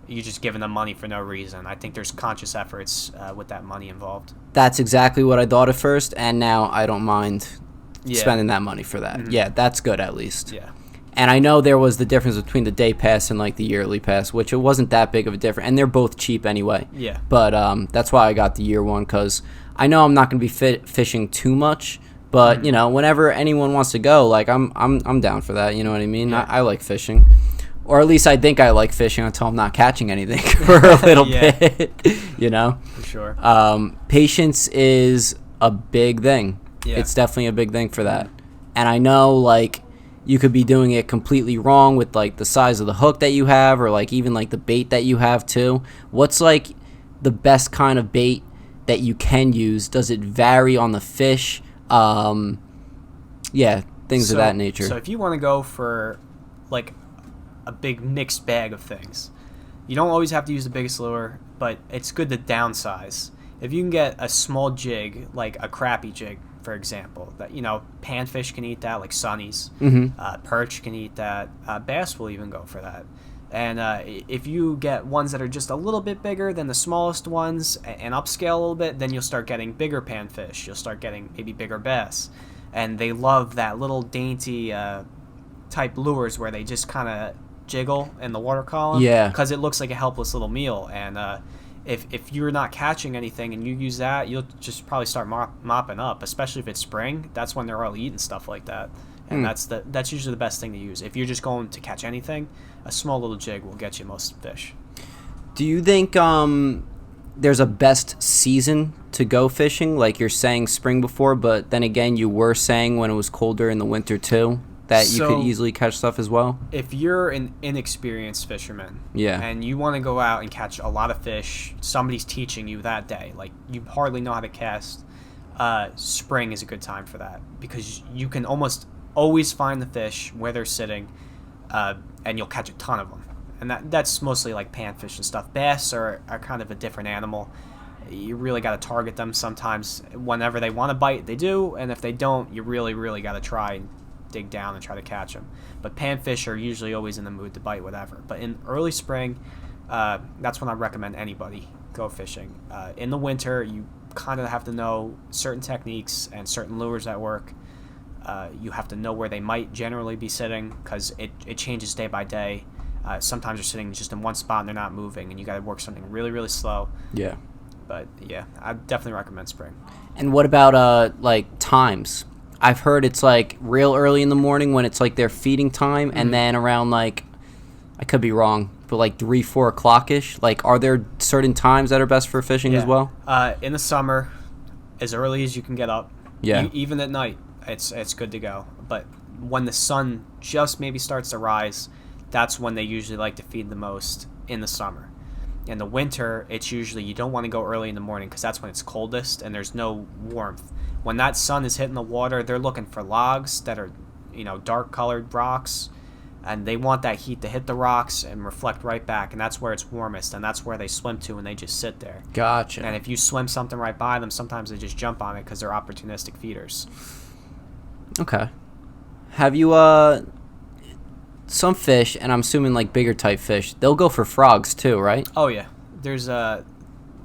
[SPEAKER 2] you're just giving them money for no reason. I think there's conscious efforts with that money involved.
[SPEAKER 1] That's exactly what I thought at first, and now I don't mind spending that money for that.
[SPEAKER 2] Mm-hmm.
[SPEAKER 1] Yeah, that's good at least.
[SPEAKER 2] Yeah.
[SPEAKER 1] And I know there was the difference between the day pass and like the yearly pass, which it wasn't that big of a difference, and they're both cheap anyway.
[SPEAKER 2] Yeah.
[SPEAKER 1] But that's why I got the year one, because I know I'm not going to be fishing too much, but whenever anyone wants to go, like I'm down for that. You know what I mean?
[SPEAKER 2] Yeah.
[SPEAKER 1] I like fishing. Or at least I think I like fishing until I'm not catching anything for a little bit,
[SPEAKER 2] For sure.
[SPEAKER 1] Patience is a big thing.
[SPEAKER 2] Yeah.
[SPEAKER 1] It's definitely a big thing for that. And I know, like, you could be doing it completely wrong with, like, the size of the hook that you have or, like, even, like, the bait that you have, too. What's, like, the best kind of bait that you can use? Does it vary on the fish? Things of that nature.
[SPEAKER 2] So if you want to go for, like, a big mixed bag of things. You don't always have to use the biggest lure, but it's good to downsize. If you can get a small jig, like a crappie jig, for example, that panfish can eat that, like sunnies. Perch can eat that. Bass will even go for that. And if you get ones that are just a little bit bigger than the smallest ones and upscale a little bit, then you'll start getting bigger panfish. You'll start getting maybe bigger bass. And they love that little dainty type lures where they just kind of jiggle in the water column.
[SPEAKER 1] Yeah.
[SPEAKER 2] Because it looks like a helpless little meal. And if you're not catching anything and you use that, you'll just probably start mopping up, especially if it's spring. That's when they're all eating stuff like that. And that's usually the best thing to use. If you're just going to catch anything, a small little jig will get you most fish.
[SPEAKER 1] Do you think there's a best season to go fishing? Like you're saying spring before, but then again you were saying when it was colder in the winter too, that you could easily catch stuff as well?
[SPEAKER 2] If you're an inexperienced fisherman and you want to go out and catch a lot of fish, somebody's teaching you that day, like you hardly know how to cast, spring is a good time for that because you can almost always find the fish where they're sitting, and you'll catch a ton of them. And that's mostly like panfish and stuff. Bass are kind of a different animal. You really got to target them sometimes. Whenever they want to bite, they do. And if they don't, you really, really got to try and dig down and try to catch them. But panfish are usually always in the mood to bite whatever. But in early spring, that's when I recommend anybody go fishing. In the winter, you kind of have to know certain techniques and certain lures that work. You have to know where they might generally be sitting because it changes day by day. Sometimes they're sitting just in one spot and they're not moving, and you got to work something really, really slow.
[SPEAKER 1] Yeah.
[SPEAKER 2] But yeah, I definitely recommend spring.
[SPEAKER 1] And what about like times? I've heard it's like real early in the morning when it's like their feeding time, and then around like, I could be wrong, but like 3-4 o'clock-ish. Like, are there certain times that are best for fishing as well?
[SPEAKER 2] In the summer, as early as you can get up.
[SPEAKER 1] Yeah.
[SPEAKER 2] Even at night, it's good to go. But when the sun just maybe starts to rise, that's when they usually like to feed the most in the summer. In the winter, it's usually you don't want to go early in the morning because that's when it's coldest and there's no warmth. When that sun is hitting the water, they're looking for logs that are, dark colored rocks, and they want that heat to hit the rocks and reflect right back, and that's where it's warmest, and that's where they swim to, and they just sit there.
[SPEAKER 1] Gotcha.
[SPEAKER 2] And if you swim something right by them, sometimes they just jump on it because they're opportunistic feeders.
[SPEAKER 1] Okay. Have you some fish, and I'm assuming like bigger type fish, they'll go for frogs too, right?
[SPEAKER 2] Oh yeah. There's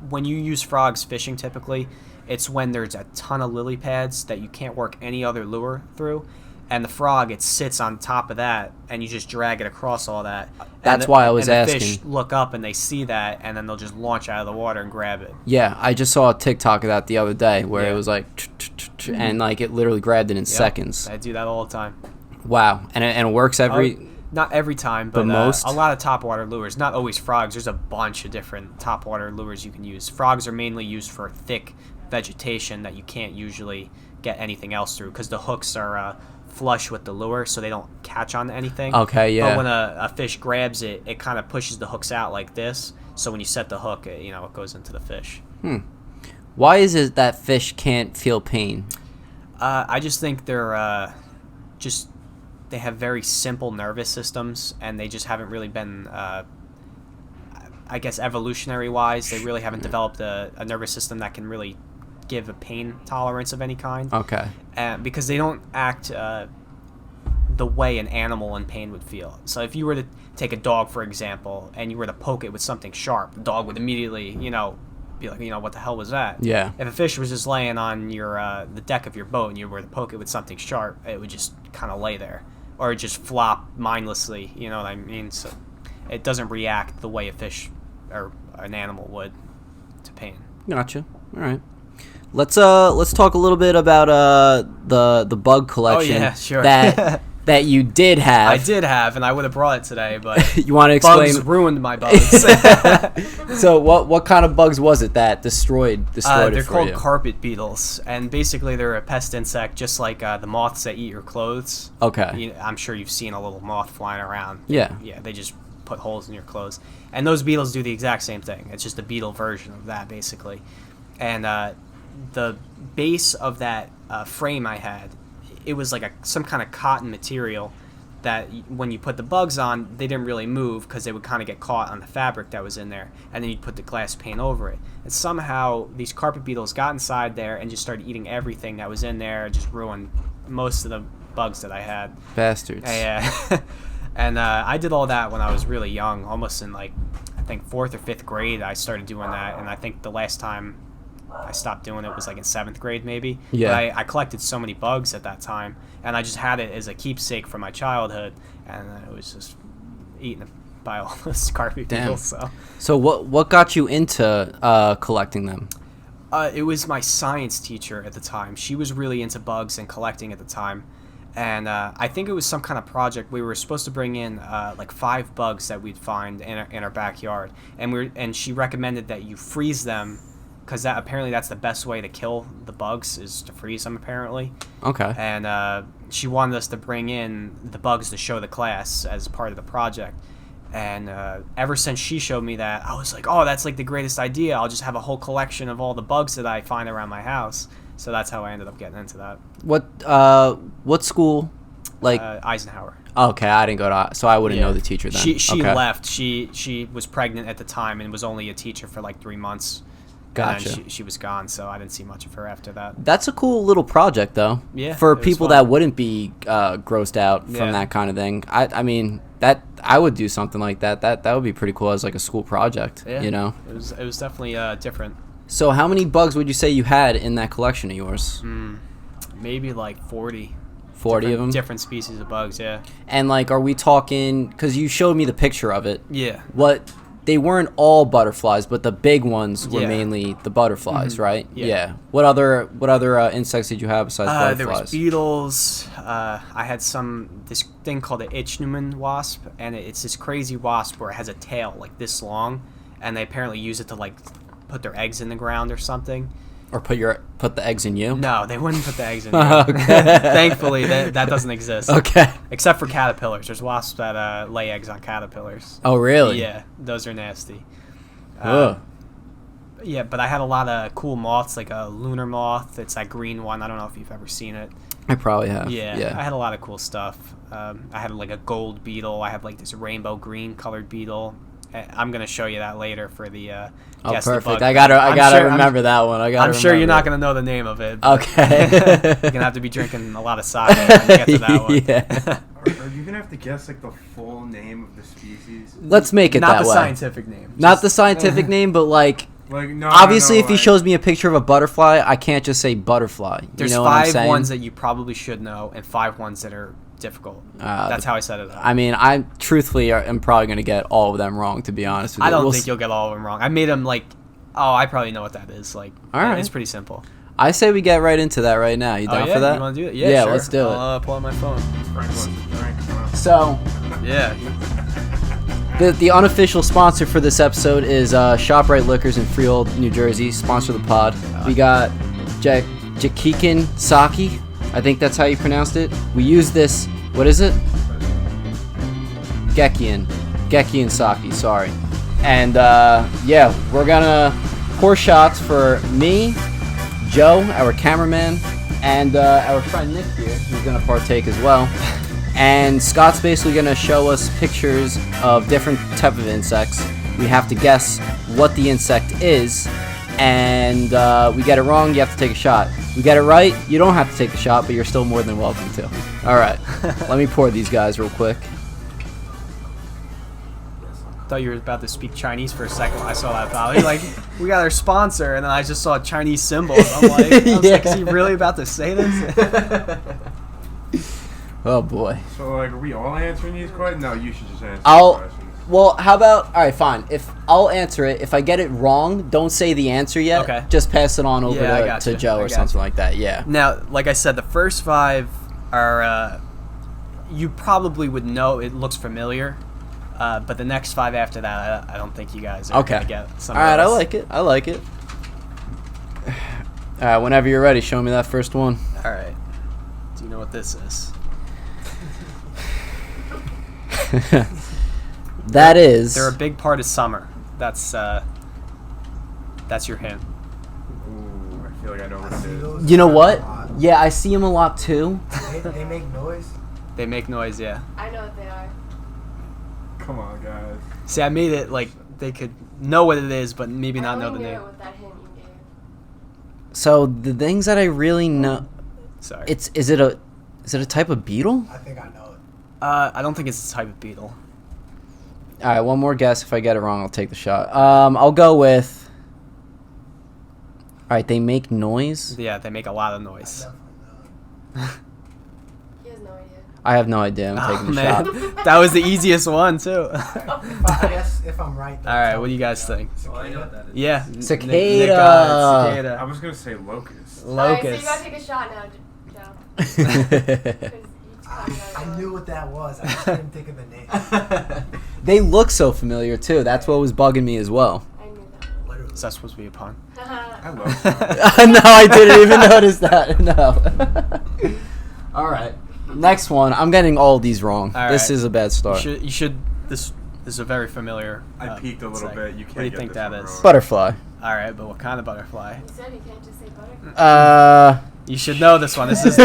[SPEAKER 2] when you use frogs fishing typically, it's when there's a ton of lily pads that you can't work any other lure through, and the frog, it sits on top of that, and you just drag it across all that.
[SPEAKER 1] That's why I was
[SPEAKER 2] and the
[SPEAKER 1] asking.
[SPEAKER 2] Fish look up and they see that, and then they'll just launch out of the water and grab it.
[SPEAKER 1] Yeah, I just saw a TikTok of that the other day where it was like, and like it literally grabbed it in seconds.
[SPEAKER 2] I do that all the time.
[SPEAKER 1] Wow, and it works every.
[SPEAKER 2] Not every time, but
[SPEAKER 1] most?
[SPEAKER 2] A lot of topwater lures. Not always frogs. There's a bunch of different topwater lures you can use. Frogs are mainly used for thick vegetation that you can't usually get anything else through because the hooks are flush with the lure, so they don't catch on anything.
[SPEAKER 1] Okay, yeah.
[SPEAKER 2] But when a fish grabs it, it kind of pushes the hooks out like this. So when you set the hook, it goes into the fish.
[SPEAKER 1] Why is it that fish can't feel pain?
[SPEAKER 2] I just think they're they have very simple nervous systems, and they just haven't really been, I guess, evolutionary-wise, they really haven't developed a nervous system that can really give a pain tolerance of any kind.
[SPEAKER 1] Okay.
[SPEAKER 2] Because they don't act the way an animal in pain would feel. So if you were to take a dog, for example, and you were to poke it with something sharp, the dog would immediately, be like, what the hell was that?
[SPEAKER 1] Yeah.
[SPEAKER 2] If a fish was just laying on your the deck of your boat and you were to poke it with something sharp, it would just kind of lay there. Or just flop mindlessly, you know what I mean? So it doesn't react the way a fish or an animal would to pain.
[SPEAKER 1] Gotcha. All right. Let's talk a little bit about the bug collection.
[SPEAKER 2] Oh yeah, sure.
[SPEAKER 1] that you did have.
[SPEAKER 2] I did have, and I would have brought it today, but
[SPEAKER 1] you want to explain?
[SPEAKER 2] Bugs ruined my bugs.
[SPEAKER 1] So what kind of bugs was it that destroyed it for you?
[SPEAKER 2] They're called carpet beetles, and basically they're a pest insect, just like the moths that eat your clothes.
[SPEAKER 1] Okay.
[SPEAKER 2] I'm sure you've seen a little moth flying around.
[SPEAKER 1] Yeah.
[SPEAKER 2] Yeah, they just put holes in your clothes, and those beetles do the exact same thing. It's just a beetle version of that, basically. And the base of that frame I had, it was like some kind of cotton material that when you put the bugs on, they didn't really move because they would kind of get caught on the fabric that was in there, and then you'd put the glass paint over it. And somehow these carpet beetles got inside there and just started eating everything that was in there, just ruined most of the bugs that I had.
[SPEAKER 1] Bastards.
[SPEAKER 2] Yeah. And I did all that when I was really young, almost in like, I think 4th or 5th grade I started doing that, and I think the last time I stopped doing it was like in 7th grade maybe.
[SPEAKER 1] Yeah.
[SPEAKER 2] But I collected so many bugs at that time, and I just had it as a keepsake from my childhood, and it was just eaten by all those carpet beetles.
[SPEAKER 1] So what got you into collecting them?
[SPEAKER 2] It was my science teacher at the time. She was really into bugs and collecting at the time. And I think it was some kind of project. We were supposed to bring in like 5 bugs that we'd find in our backyard, and she recommended that you freeze them, because apparently that's the best way to kill the bugs, is to freeze them apparently.
[SPEAKER 1] Okay.
[SPEAKER 2] And she wanted us to bring in the bugs to show the class as part of the project. And ever since she showed me that, I was like, oh, that's like the greatest idea. I'll just have a whole collection of all the bugs that I find around my house. So that's how I ended up getting into that.
[SPEAKER 1] What school? Like
[SPEAKER 2] Eisenhower.
[SPEAKER 1] Okay, I didn't go to, so I wouldn't know the teacher then.
[SPEAKER 2] She
[SPEAKER 1] okay.
[SPEAKER 2] left. She was pregnant at the time and was only a teacher for like 3 months.
[SPEAKER 1] Gotcha.
[SPEAKER 2] And then she was gone, so I didn't see much of her after that.
[SPEAKER 1] That's a cool little project, though.
[SPEAKER 2] Yeah.
[SPEAKER 1] For people that wouldn't be grossed out from that kind of thing. I mean, that I would do something like that. That would be pretty cool as like a school project.
[SPEAKER 2] Yeah.
[SPEAKER 1] You know.
[SPEAKER 2] It was definitely different.
[SPEAKER 1] So how many bugs would you say you had in that collection of yours?
[SPEAKER 2] Maybe like 40.
[SPEAKER 1] 40 of them?
[SPEAKER 2] Different species of bugs, yeah.
[SPEAKER 1] And like, are we talking, because you showed me the picture of it.
[SPEAKER 2] Yeah.
[SPEAKER 1] They weren't all butterflies, but the big ones were mainly the butterflies, right?
[SPEAKER 2] Yeah.
[SPEAKER 1] What other insects did you have besides butterflies?
[SPEAKER 2] There was beetles. I had this thing called an Ichneumon wasp, and it's this crazy wasp where it has a tail like this long, and they apparently use it to like put their eggs in the ground or something.
[SPEAKER 1] Or put the eggs in you?
[SPEAKER 2] No, they wouldn't put the eggs in you. Thankfully, that doesn't exist.
[SPEAKER 1] Okay.
[SPEAKER 2] Except for caterpillars. There's wasps that lay eggs on caterpillars.
[SPEAKER 1] Oh, really?
[SPEAKER 2] Yeah, those are nasty.
[SPEAKER 1] Ugh.
[SPEAKER 2] Yeah, but I had a lot of cool moths, like a lunar moth. It's that green one. I don't know if you've ever seen it.
[SPEAKER 1] I probably have.
[SPEAKER 2] Yeah. I had a lot of cool stuff. I had like a gold beetle. I had like this rainbow green colored beetle. I'm gonna show you that later for the guess
[SPEAKER 1] perfect.
[SPEAKER 2] the bug.
[SPEAKER 1] I gotta remember that one. I'm
[SPEAKER 2] sure you're not gonna know the name of it.
[SPEAKER 1] Okay.
[SPEAKER 2] You're gonna have to be drinking a lot of cider when you get to that one.
[SPEAKER 1] Yeah.
[SPEAKER 3] Are you gonna have to guess like the full name of the species?
[SPEAKER 1] Let's make it
[SPEAKER 2] not
[SPEAKER 1] that
[SPEAKER 2] the
[SPEAKER 1] way.
[SPEAKER 2] scientific name.
[SPEAKER 1] Not the scientific name, but like
[SPEAKER 3] no,
[SPEAKER 1] obviously, if he
[SPEAKER 3] like,
[SPEAKER 1] shows me a picture of a butterfly, I can't just say butterfly.
[SPEAKER 2] There's
[SPEAKER 1] you know what I'm
[SPEAKER 2] 5
[SPEAKER 1] saying?
[SPEAKER 2] ones that you probably should know, and 5 ones that are difficult. That's how I set it up.
[SPEAKER 1] I mean, I truthfully am probably going to get all of them wrong, to be honest with you.
[SPEAKER 2] I don't think you'll get all of them wrong. I made them like, I probably know what that is. Like,
[SPEAKER 1] all right.
[SPEAKER 2] It's pretty simple.
[SPEAKER 1] I say we get right into that right now. You down for that?
[SPEAKER 2] You want to do it? Yeah, sure.
[SPEAKER 1] Let's do it.
[SPEAKER 2] I'll pull out my phone.
[SPEAKER 3] Frank wants to drink.
[SPEAKER 1] So,
[SPEAKER 2] yeah.
[SPEAKER 1] The unofficial sponsor for this episode is ShopRite Liquors in Freehold, New Jersey. Sponsor the pod. We got Jakikin Saki. I think that's how you pronounced it. We use this. What is it? Gekian Saki. Sorry. And we're gonna pour shots for me, Joe, our cameraman, and our friend Nick here, who's gonna partake as well. And Scott's basically going to show us pictures of different type of insects. We have to guess what the insect is, and we get it wrong, you have to take a shot. We get it right, you don't have to take a shot, but you're still more than welcome to. All right, let me pour these guys real quick.
[SPEAKER 2] Thought you were about to speak Chinese for a second when I saw that bottle. You're like, we got our sponsor, and then I just saw Chinese symbols. I'm like, like, is he really about to say this?
[SPEAKER 1] Oh boy.
[SPEAKER 3] So like, are we all answering these questions? No, you should just answer the questions.
[SPEAKER 1] Well, how about, all right, fine. If I'll answer it. If I get it wrong, don't say the answer yet.
[SPEAKER 2] Okay.
[SPEAKER 1] Just pass it on over to Joe or something
[SPEAKER 2] you.
[SPEAKER 1] like that. Yeah.
[SPEAKER 2] Now, like I said, the first 5 are, you probably would know. It looks familiar. But the next 5 after that, I don't think you guys are going to get some.
[SPEAKER 1] All right, I like it. All right, whenever you're ready, show me that first one.
[SPEAKER 2] All right. Do you know what this is? They're a big part of summer. That's your hint.
[SPEAKER 3] Ooh, I feel like I know what it is.
[SPEAKER 1] You know what? Yeah, I see them a lot too.
[SPEAKER 4] They make noise.
[SPEAKER 2] They make noise, yeah.
[SPEAKER 4] I know what they are.
[SPEAKER 3] Come on, guys.
[SPEAKER 2] See, I made it like they could know what it is, but maybe not know the
[SPEAKER 4] I only knew
[SPEAKER 2] name.
[SPEAKER 4] it with that hint you gave.
[SPEAKER 1] So the things that I really know,
[SPEAKER 2] Sorry.
[SPEAKER 1] is it a type of beetle?
[SPEAKER 5] I think I know it.
[SPEAKER 2] I don't think it's a type of beetle.
[SPEAKER 1] All right, one more guess. If I get it wrong, I'll take the shot. I'll go with. All right, they make noise.
[SPEAKER 2] Yeah, they make a lot of
[SPEAKER 5] I
[SPEAKER 2] noise.
[SPEAKER 5] definitely know it.
[SPEAKER 4] He has no idea.
[SPEAKER 1] I have no idea. I'm taking the shot.
[SPEAKER 2] That was the easiest one too.
[SPEAKER 5] I guess if I'm right.
[SPEAKER 2] All right, what do you guys think?
[SPEAKER 6] Oh, I know what that is.
[SPEAKER 2] Yeah,
[SPEAKER 1] Cicada.
[SPEAKER 2] Nick got it, cicada.
[SPEAKER 3] I was gonna say locust.
[SPEAKER 4] Alright, so you
[SPEAKER 2] Locust.
[SPEAKER 4] gotta take a shot now, Joe. 'Cause you caught me
[SPEAKER 5] I
[SPEAKER 4] on
[SPEAKER 5] knew what that was. I just couldn't think of the name.
[SPEAKER 1] They look so familiar too. That's what was bugging me as well.
[SPEAKER 4] I knew that.
[SPEAKER 5] Literally.
[SPEAKER 2] Is that supposed to be a pun?
[SPEAKER 3] I love that.
[SPEAKER 1] No, I didn't even notice that. No. All right. Next one. I'm getting all these wrong.
[SPEAKER 2] All
[SPEAKER 1] This
[SPEAKER 2] right.
[SPEAKER 1] is a bad start.
[SPEAKER 2] You should. This is a very familiar.
[SPEAKER 3] I peeked a little
[SPEAKER 2] insect.
[SPEAKER 3] bit. You can't
[SPEAKER 2] What do you
[SPEAKER 3] get
[SPEAKER 2] think
[SPEAKER 3] this
[SPEAKER 2] that
[SPEAKER 3] one
[SPEAKER 2] is?
[SPEAKER 3] wrong.
[SPEAKER 1] Butterfly.
[SPEAKER 2] All right, but what kind of butterfly?
[SPEAKER 4] You said you can't just say butterfly.
[SPEAKER 2] You should know this one. This is.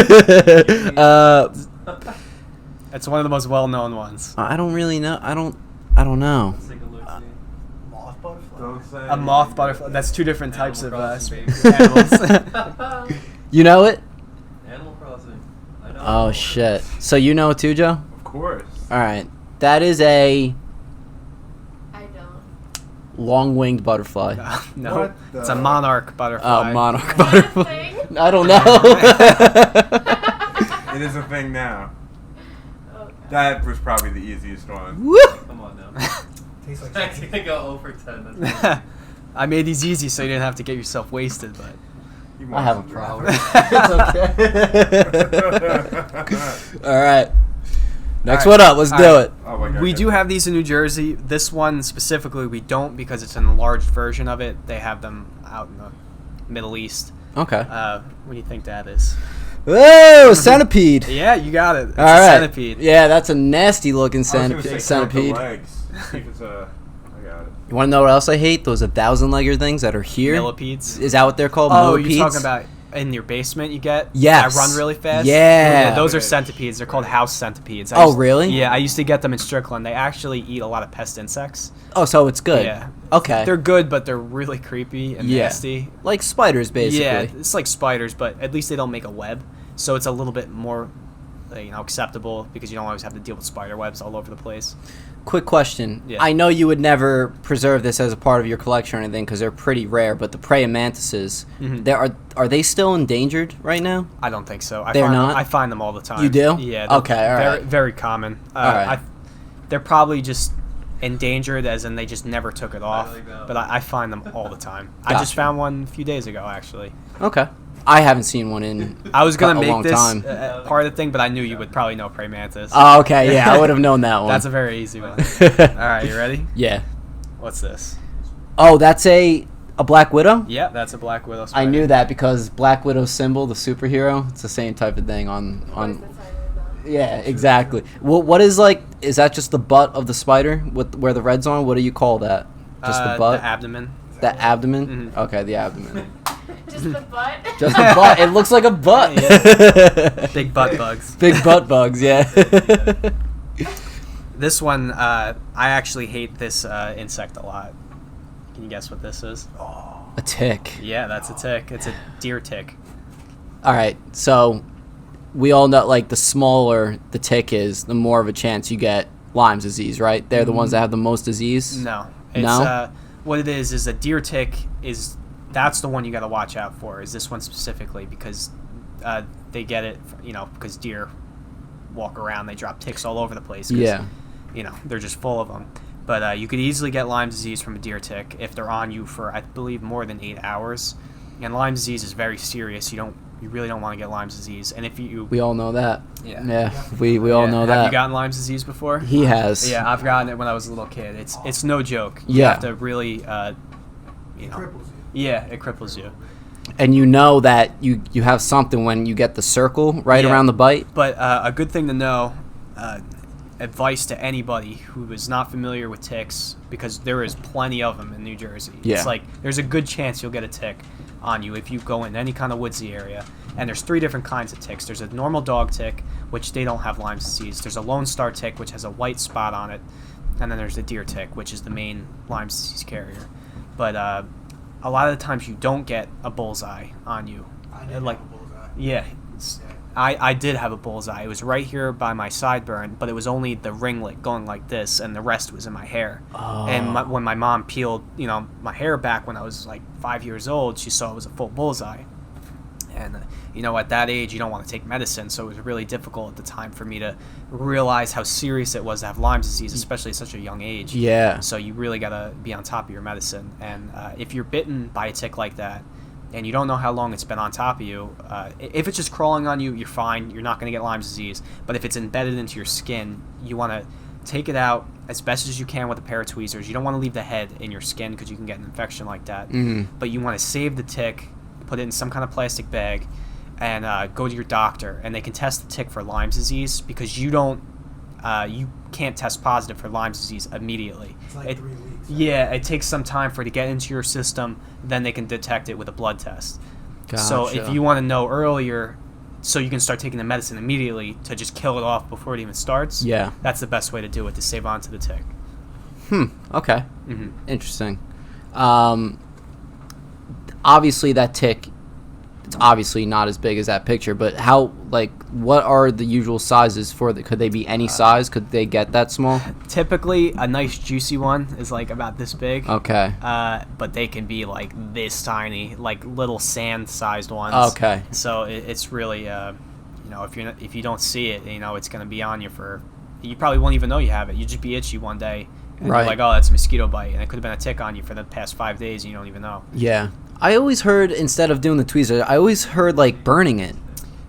[SPEAKER 2] It's one of the most well-known ones.
[SPEAKER 1] I don't really know. I don't know.
[SPEAKER 6] Let's take a look. See.
[SPEAKER 5] Moth butterfly.
[SPEAKER 3] Don't say
[SPEAKER 2] A moth butterfly. That's two different types of
[SPEAKER 6] Animal Crossing,
[SPEAKER 2] animals.
[SPEAKER 1] You know it?
[SPEAKER 6] Animal Crossing. I know.
[SPEAKER 1] Oh shit. So you know it too, Joe?
[SPEAKER 3] Of course.
[SPEAKER 1] All right. That is a
[SPEAKER 4] I don't.
[SPEAKER 1] long-winged butterfly.
[SPEAKER 2] No,
[SPEAKER 3] What
[SPEAKER 2] it's
[SPEAKER 3] the-
[SPEAKER 2] a monarch butterfly.
[SPEAKER 1] Oh, monarch
[SPEAKER 4] Is that a
[SPEAKER 1] butterfly.
[SPEAKER 4] thing?
[SPEAKER 1] I don't know.
[SPEAKER 3] It is a thing now.
[SPEAKER 4] Oh, God.
[SPEAKER 3] That was probably the easiest one.
[SPEAKER 1] Woo!
[SPEAKER 6] Come on now.
[SPEAKER 5] Tastes like
[SPEAKER 6] I'm
[SPEAKER 5] something.
[SPEAKER 6] gonna go 0 for 10. That's
[SPEAKER 2] I made these easy so you didn't have to get yourself wasted, but
[SPEAKER 3] He
[SPEAKER 1] I
[SPEAKER 3] wants
[SPEAKER 1] have a
[SPEAKER 3] some
[SPEAKER 1] problem.
[SPEAKER 3] drink.
[SPEAKER 1] All right. Next
[SPEAKER 2] All right.
[SPEAKER 1] one up. Let's
[SPEAKER 2] All
[SPEAKER 1] do
[SPEAKER 2] right.
[SPEAKER 1] it.
[SPEAKER 3] Oh my God,
[SPEAKER 2] we
[SPEAKER 3] good.
[SPEAKER 2] do have these in New Jersey. This one specifically we don't because it's an enlarged version of it. They have them out in the Middle East.
[SPEAKER 1] Okay.
[SPEAKER 2] What do you think that is?
[SPEAKER 1] Oh, centipede.
[SPEAKER 2] Yeah, you got it. It's
[SPEAKER 1] All
[SPEAKER 2] a
[SPEAKER 1] right.
[SPEAKER 2] centipede.
[SPEAKER 1] Yeah, that's a nasty looking
[SPEAKER 3] I was gonna say
[SPEAKER 1] centipede.
[SPEAKER 3] count the legs. See if it's a. I got it.
[SPEAKER 1] You want to know what else I hate? Those 1,000-legger things that are here.
[SPEAKER 2] Millipedes.
[SPEAKER 1] Is that what they're called?
[SPEAKER 2] Oh,
[SPEAKER 1] Millipedes?
[SPEAKER 2] you're talking about in your basement you get?
[SPEAKER 1] Yes.
[SPEAKER 2] That run really fast?
[SPEAKER 1] Yeah.
[SPEAKER 2] Those are
[SPEAKER 3] Right.
[SPEAKER 2] centipedes. They're called house centipedes.
[SPEAKER 1] Oh, really?
[SPEAKER 2] Yeah, I used to get them in Strickland. They actually eat a lot of pest insects.
[SPEAKER 1] Oh, so it's good.
[SPEAKER 2] Yeah.
[SPEAKER 1] Okay.
[SPEAKER 2] They're good, but they're really creepy and
[SPEAKER 1] Yeah.
[SPEAKER 2] nasty.
[SPEAKER 1] like spiders, basically.
[SPEAKER 2] Yeah, it's like spiders, but at least they don't make a web. So it's a little bit more, acceptable because you don't always have to deal with spider webs all over the place.
[SPEAKER 1] Quick question.
[SPEAKER 2] Yeah.
[SPEAKER 1] I know you would never preserve this as a part of your collection or anything because they're pretty rare, but the praying mantises,
[SPEAKER 2] Mhm.
[SPEAKER 1] are they still endangered right now?
[SPEAKER 2] I don't think so.
[SPEAKER 1] They're not?
[SPEAKER 2] I find them all the time.
[SPEAKER 1] You do?
[SPEAKER 2] Yeah. they're
[SPEAKER 1] Okay, all
[SPEAKER 2] very,
[SPEAKER 1] right.
[SPEAKER 2] Very common.
[SPEAKER 1] All right.
[SPEAKER 2] They're probably just endangered, as in they just never took it off.
[SPEAKER 6] like that.
[SPEAKER 2] But I find them all the time. I just
[SPEAKER 1] Gotcha.
[SPEAKER 2] found one a few days ago, actually.
[SPEAKER 1] Okay. I haven't seen one in
[SPEAKER 2] I was gonna
[SPEAKER 1] a
[SPEAKER 2] make
[SPEAKER 1] long
[SPEAKER 2] this
[SPEAKER 1] time.
[SPEAKER 2] part of the thing, but I knew you would probably know praying mantis.
[SPEAKER 1] Oh, okay. Yeah, I would have known that one.
[SPEAKER 2] That's a very easy one. All right, you ready?
[SPEAKER 1] Yeah.
[SPEAKER 2] What's this?
[SPEAKER 1] Oh, that's a Black Widow?
[SPEAKER 2] Yeah, that's a black widow
[SPEAKER 1] I
[SPEAKER 2] spider.
[SPEAKER 1] knew that because Black Widow's symbol, the superhero, it's the same type of thing on
[SPEAKER 4] Poison cider, though.
[SPEAKER 1] Yeah, exactly. Well, what is is that just the butt of the spider with where the red's on? What do you call that? Just the butt?
[SPEAKER 2] The abdomen.
[SPEAKER 1] The abdomen?
[SPEAKER 2] Mhm.
[SPEAKER 1] Okay, the abdomen.
[SPEAKER 4] Just the butt.
[SPEAKER 1] Just the butt. It looks like a butt.
[SPEAKER 2] Big butt bugs.
[SPEAKER 1] Big butt bugs, yeah.
[SPEAKER 2] This one, I actually hate this insect a lot. Can you guess what this is?
[SPEAKER 1] A tick.
[SPEAKER 2] Yeah, that's a tick. It's a deer tick.
[SPEAKER 1] All right, so we all know, the smaller the tick is, the more of a chance you get Lyme's disease, right? They're the ones that have the most disease?
[SPEAKER 2] No. It's,
[SPEAKER 1] No?
[SPEAKER 2] what it is a deer tick is, that's the one you got to watch out for, is this one specifically, because they get it, because deer walk around, they drop ticks all over the place. 'Cause,
[SPEAKER 1] Yeah.
[SPEAKER 2] they're just full of them. But you could easily get Lyme disease from a deer tick if they're on you for, I believe, more than 8 hours. And Lyme disease is very serious. You really don't want to get Lyme disease. And if you
[SPEAKER 1] We all know that.
[SPEAKER 2] Yeah.
[SPEAKER 1] Yeah, we all know
[SPEAKER 2] Have
[SPEAKER 1] that.
[SPEAKER 2] you gotten Lyme disease before?
[SPEAKER 1] He has.
[SPEAKER 2] Yeah, I've gotten it when I was a little kid. It's no joke. You
[SPEAKER 1] Yeah.
[SPEAKER 2] have to really,
[SPEAKER 5] Cripples you.
[SPEAKER 2] Yeah, it cripples you.
[SPEAKER 1] And you know that you have something when you get the circle right
[SPEAKER 2] Yeah.
[SPEAKER 1] around the bite.
[SPEAKER 2] But a good thing to know, advice to anybody who is not familiar with ticks, because there is plenty of them in New Jersey.
[SPEAKER 1] Yeah.
[SPEAKER 2] It's like there's a good chance you'll get a tick. on you if you go in any kind of woodsy area. And there's 3 different kinds of ticks. There's a normal dog tick, which they don't have Lyme's disease. There's a Lone Star tick, which has a white spot on it. And then there's the deer tick, which is the main Lyme's disease carrier. But a lot of the times you don't get a bullseye on you.
[SPEAKER 5] I didn't
[SPEAKER 2] Like,
[SPEAKER 5] have a bullseye.
[SPEAKER 2] yeah. I did have a bullseye. It was right here by my sideburn, but it was only the ringlet going like this, and the rest was in my hair.
[SPEAKER 1] Oh.
[SPEAKER 2] And when my mom peeled, my hair back when I was like 5 years old, she saw it was a full bullseye. And at that age, you don't want to take medicine, so it was really difficult at the time for me to realize how serious it was to have Lyme's disease, especially at such a young age.
[SPEAKER 1] Yeah.
[SPEAKER 2] So you really gotta be on top of your medicine. And if you're bitten by a tick like that, and you don't know how long it's been on top of you, if it's just crawling on you, you're fine. You're not going to get Lyme's disease. But if it's embedded into your skin, you want to take it out as best as you can with a pair of tweezers. You don't want to leave the head in your skin because you can get an infection like that.
[SPEAKER 1] Mm-hmm.
[SPEAKER 2] But you want to save the tick, put it in some kind of plastic bag, and go to your doctor. And they can test the tick for Lyme's disease because you can't test positive for Lyme's disease immediately.
[SPEAKER 5] It's like 3 weeks.
[SPEAKER 2] Yeah, it takes some time for it to get into your system. Then they can detect it with a blood test. So if
[SPEAKER 1] Gotcha.
[SPEAKER 2] you want to know earlier, so you can start taking the medicine immediately to just kill it off before it even starts.
[SPEAKER 1] Yeah.
[SPEAKER 2] That's the best way to do it, to save on to the tick.
[SPEAKER 1] Okay.
[SPEAKER 2] Mm-hmm.
[SPEAKER 1] Interesting. Obviously, that tick, it's obviously not as big as that picture, but what are the usual sizes for could they be any size? Could they get that small?
[SPEAKER 2] Typically, a nice juicy one is like about this big.
[SPEAKER 1] Okay.
[SPEAKER 2] But they can be like this tiny, like little sand-sized ones.
[SPEAKER 1] Okay.
[SPEAKER 2] So it's really, if you don't see it, it's going to be on you for. You probably won't even know you have it. You just be itchy one day, and
[SPEAKER 1] Right.
[SPEAKER 2] you're like, oh, that's a mosquito bite, and it could have been a tick on you for the past 5 days, and you don't even know.
[SPEAKER 1] Yeah. I always heard, instead of doing the tweezers, I always heard like burning it.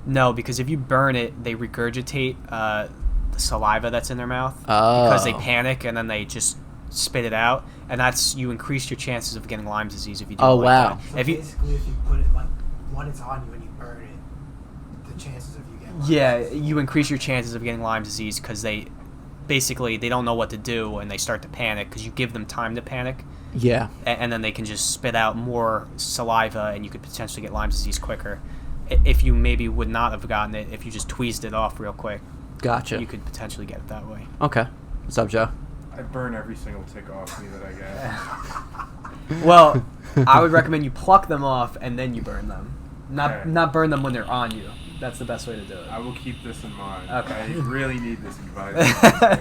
[SPEAKER 2] No, because if you burn it, they regurgitate the saliva that's in their mouth
[SPEAKER 1] Oh.
[SPEAKER 2] because they panic and then they just spit it out, and you increase your chances of getting Lyme disease if you do.
[SPEAKER 1] Oh,
[SPEAKER 2] it like
[SPEAKER 1] wow.
[SPEAKER 2] that.
[SPEAKER 5] So
[SPEAKER 2] If you,
[SPEAKER 5] basically, if you put it when it's on you and you burn it, the chances of you getting Lyme
[SPEAKER 2] yeah,
[SPEAKER 5] disease-
[SPEAKER 2] you increase your chances of getting Lyme disease because they don't know what to do and they start to panic because you give them time to panic.
[SPEAKER 1] Yeah.
[SPEAKER 2] And then they can just spit out more saliva, and you could potentially get Lyme disease quicker. If you maybe would not have gotten it, if you just tweezed it off real quick,
[SPEAKER 1] Gotcha.
[SPEAKER 2] you could potentially get it that way.
[SPEAKER 1] Okay. What's up, Joe?
[SPEAKER 3] I burn every single tick off me that I get.
[SPEAKER 2] Well, I would recommend you pluck them off and then you burn them.
[SPEAKER 3] Okay.
[SPEAKER 2] Not burn them when they're on you. That's the best way to do it.
[SPEAKER 3] I will keep this in mind.
[SPEAKER 2] Okay.
[SPEAKER 3] I really need this advice.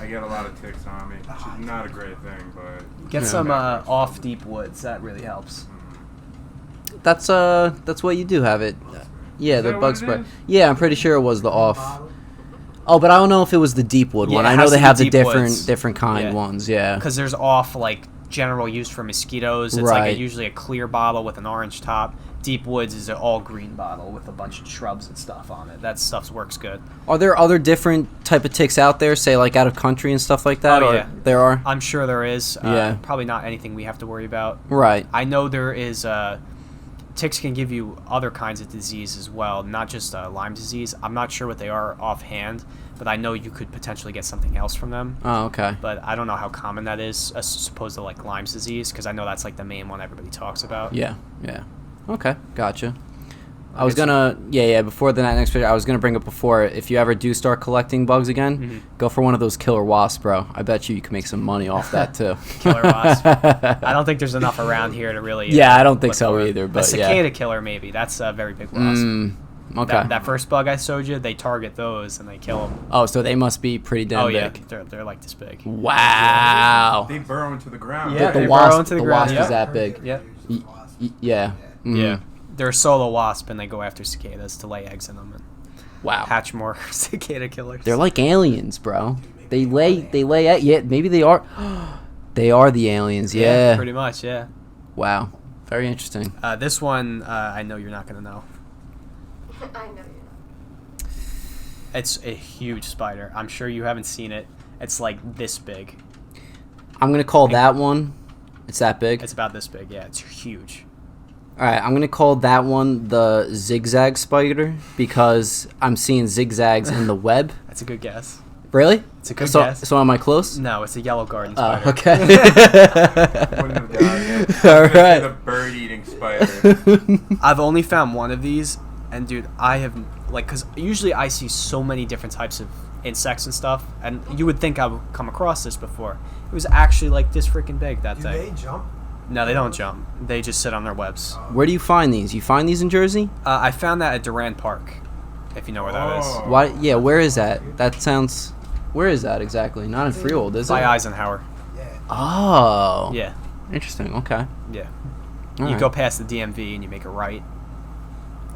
[SPEAKER 3] I get a lot of ticks on me, which is not a great thing, but
[SPEAKER 2] Get
[SPEAKER 1] Yeah.
[SPEAKER 2] some off deep woods. That really helps.
[SPEAKER 1] That's what you do have it. Yeah,
[SPEAKER 3] Is
[SPEAKER 1] the
[SPEAKER 3] that
[SPEAKER 1] bug
[SPEAKER 3] what it
[SPEAKER 1] spray.
[SPEAKER 3] is?
[SPEAKER 1] Yeah, I'm pretty sure it was the off.
[SPEAKER 5] Bottle.
[SPEAKER 1] Oh, but I don't know if it was the deep wood
[SPEAKER 2] Yeah,
[SPEAKER 1] one.
[SPEAKER 2] it
[SPEAKER 1] I know
[SPEAKER 2] has
[SPEAKER 1] they
[SPEAKER 2] to be
[SPEAKER 1] have the
[SPEAKER 2] deep woods.
[SPEAKER 1] different kind
[SPEAKER 2] Yeah.
[SPEAKER 1] ones. Yeah.
[SPEAKER 2] Because there's off like general use for mosquitoes. It's
[SPEAKER 1] Right.
[SPEAKER 2] usually a clear bottle with an orange top. Deep woods is an all green bottle with a bunch of shrubs and stuff on it. That stuff works good.
[SPEAKER 1] Are there other different type of ticks out there, say like out of country and stuff like that?
[SPEAKER 2] Oh,
[SPEAKER 1] or
[SPEAKER 2] yeah.
[SPEAKER 1] there are.
[SPEAKER 2] I'm sure there is.
[SPEAKER 1] Yeah.
[SPEAKER 2] Probably not anything we have to worry about.
[SPEAKER 1] Right.
[SPEAKER 2] I know there is. Ticks can give you other kinds of disease as well, not just Lyme disease. I'm not sure what they are offhand, but I know you could potentially get something else from them.
[SPEAKER 1] Oh, okay.
[SPEAKER 2] But I don't know how common that is, as opposed to like Lyme's disease, because I know that's like the main one everybody talks about.
[SPEAKER 1] Yeah. Yeah. Okay. Gotcha. I
[SPEAKER 2] I
[SPEAKER 1] was
[SPEAKER 2] guess-
[SPEAKER 1] gonna, before the next picture, I was gonna bring up before, if you ever do start collecting bugs again,
[SPEAKER 2] Mhm.
[SPEAKER 1] go for one of those killer wasps, bro. I bet you can make some money off that too.
[SPEAKER 2] Killer wasp. I don't think there's enough around here to really.
[SPEAKER 1] Yeah, I don't think
[SPEAKER 2] look
[SPEAKER 1] so
[SPEAKER 2] for it.
[SPEAKER 1] either,
[SPEAKER 2] A
[SPEAKER 1] but yeah.
[SPEAKER 2] cicada killer, maybe. That's a very big wasp.
[SPEAKER 1] Okay.
[SPEAKER 2] That first bug I showed you, they target those and they kill them.
[SPEAKER 1] Oh, so they must be pretty damn
[SPEAKER 2] Oh yeah,
[SPEAKER 1] big.
[SPEAKER 2] they're like this big.
[SPEAKER 1] Wow.
[SPEAKER 3] they burrow into the ground.
[SPEAKER 2] Yeah,
[SPEAKER 1] the
[SPEAKER 2] they
[SPEAKER 1] wasp,
[SPEAKER 2] burrow into the ground,
[SPEAKER 1] wasp
[SPEAKER 2] yeah.
[SPEAKER 1] is that big.
[SPEAKER 2] Yep.
[SPEAKER 1] Y- yeah. Mhm.
[SPEAKER 2] Yeah, they're a solo wasp and they go after cicadas to lay eggs in them and
[SPEAKER 1] Wow.
[SPEAKER 2] hatch more cicada killers.
[SPEAKER 1] They're like aliens, bro. They lay egg. Yeah, maybe they are. They are the aliens. Yeah.
[SPEAKER 2] pretty much. Yeah.
[SPEAKER 1] Wow. Very interesting.
[SPEAKER 2] This one I know you're not gonna know.
[SPEAKER 4] I know you're not.
[SPEAKER 2] It's a huge spider. I'm sure you haven't seen it. It's like this big.
[SPEAKER 1] I'm gonna call that one. It's that big.
[SPEAKER 2] It's about this big. Yeah, it's huge.
[SPEAKER 1] All right. I'm gonna call that one the zigzag spider because I'm seeing zigzags in the web.
[SPEAKER 2] That's a good guess.
[SPEAKER 1] Really?
[SPEAKER 2] It's a good
[SPEAKER 1] So,
[SPEAKER 2] guess.
[SPEAKER 1] so am I close?
[SPEAKER 2] No, it's a yellow garden
[SPEAKER 1] Oh,
[SPEAKER 2] spider.
[SPEAKER 1] okay.
[SPEAKER 3] Wouldn't have got it.
[SPEAKER 1] All
[SPEAKER 3] I was gonna say
[SPEAKER 1] right.
[SPEAKER 3] the bird-eating spider. spider.
[SPEAKER 2] I've only found one of these, and dude, I have because usually I see so many different types of insects and stuff, and you would think I would come across this before. It was actually like this freaking big that
[SPEAKER 5] Do
[SPEAKER 2] day.
[SPEAKER 5] they jump?
[SPEAKER 2] No, they don't jump. They just sit on their webs.
[SPEAKER 1] Where do you find these? You find these in Jersey?
[SPEAKER 2] I found that at Durand Park, if you know where that is.
[SPEAKER 3] Oh.
[SPEAKER 1] Why? Yeah, where is that? That sounds. Where is that exactly? Not in Freehold, is it?
[SPEAKER 2] By Eisenhower.
[SPEAKER 5] Yeah.
[SPEAKER 1] Oh.
[SPEAKER 2] Yeah,
[SPEAKER 1] Interesting. Okay.
[SPEAKER 2] yeah.
[SPEAKER 1] All
[SPEAKER 2] You
[SPEAKER 1] right.
[SPEAKER 2] go past the DMV and you make a right,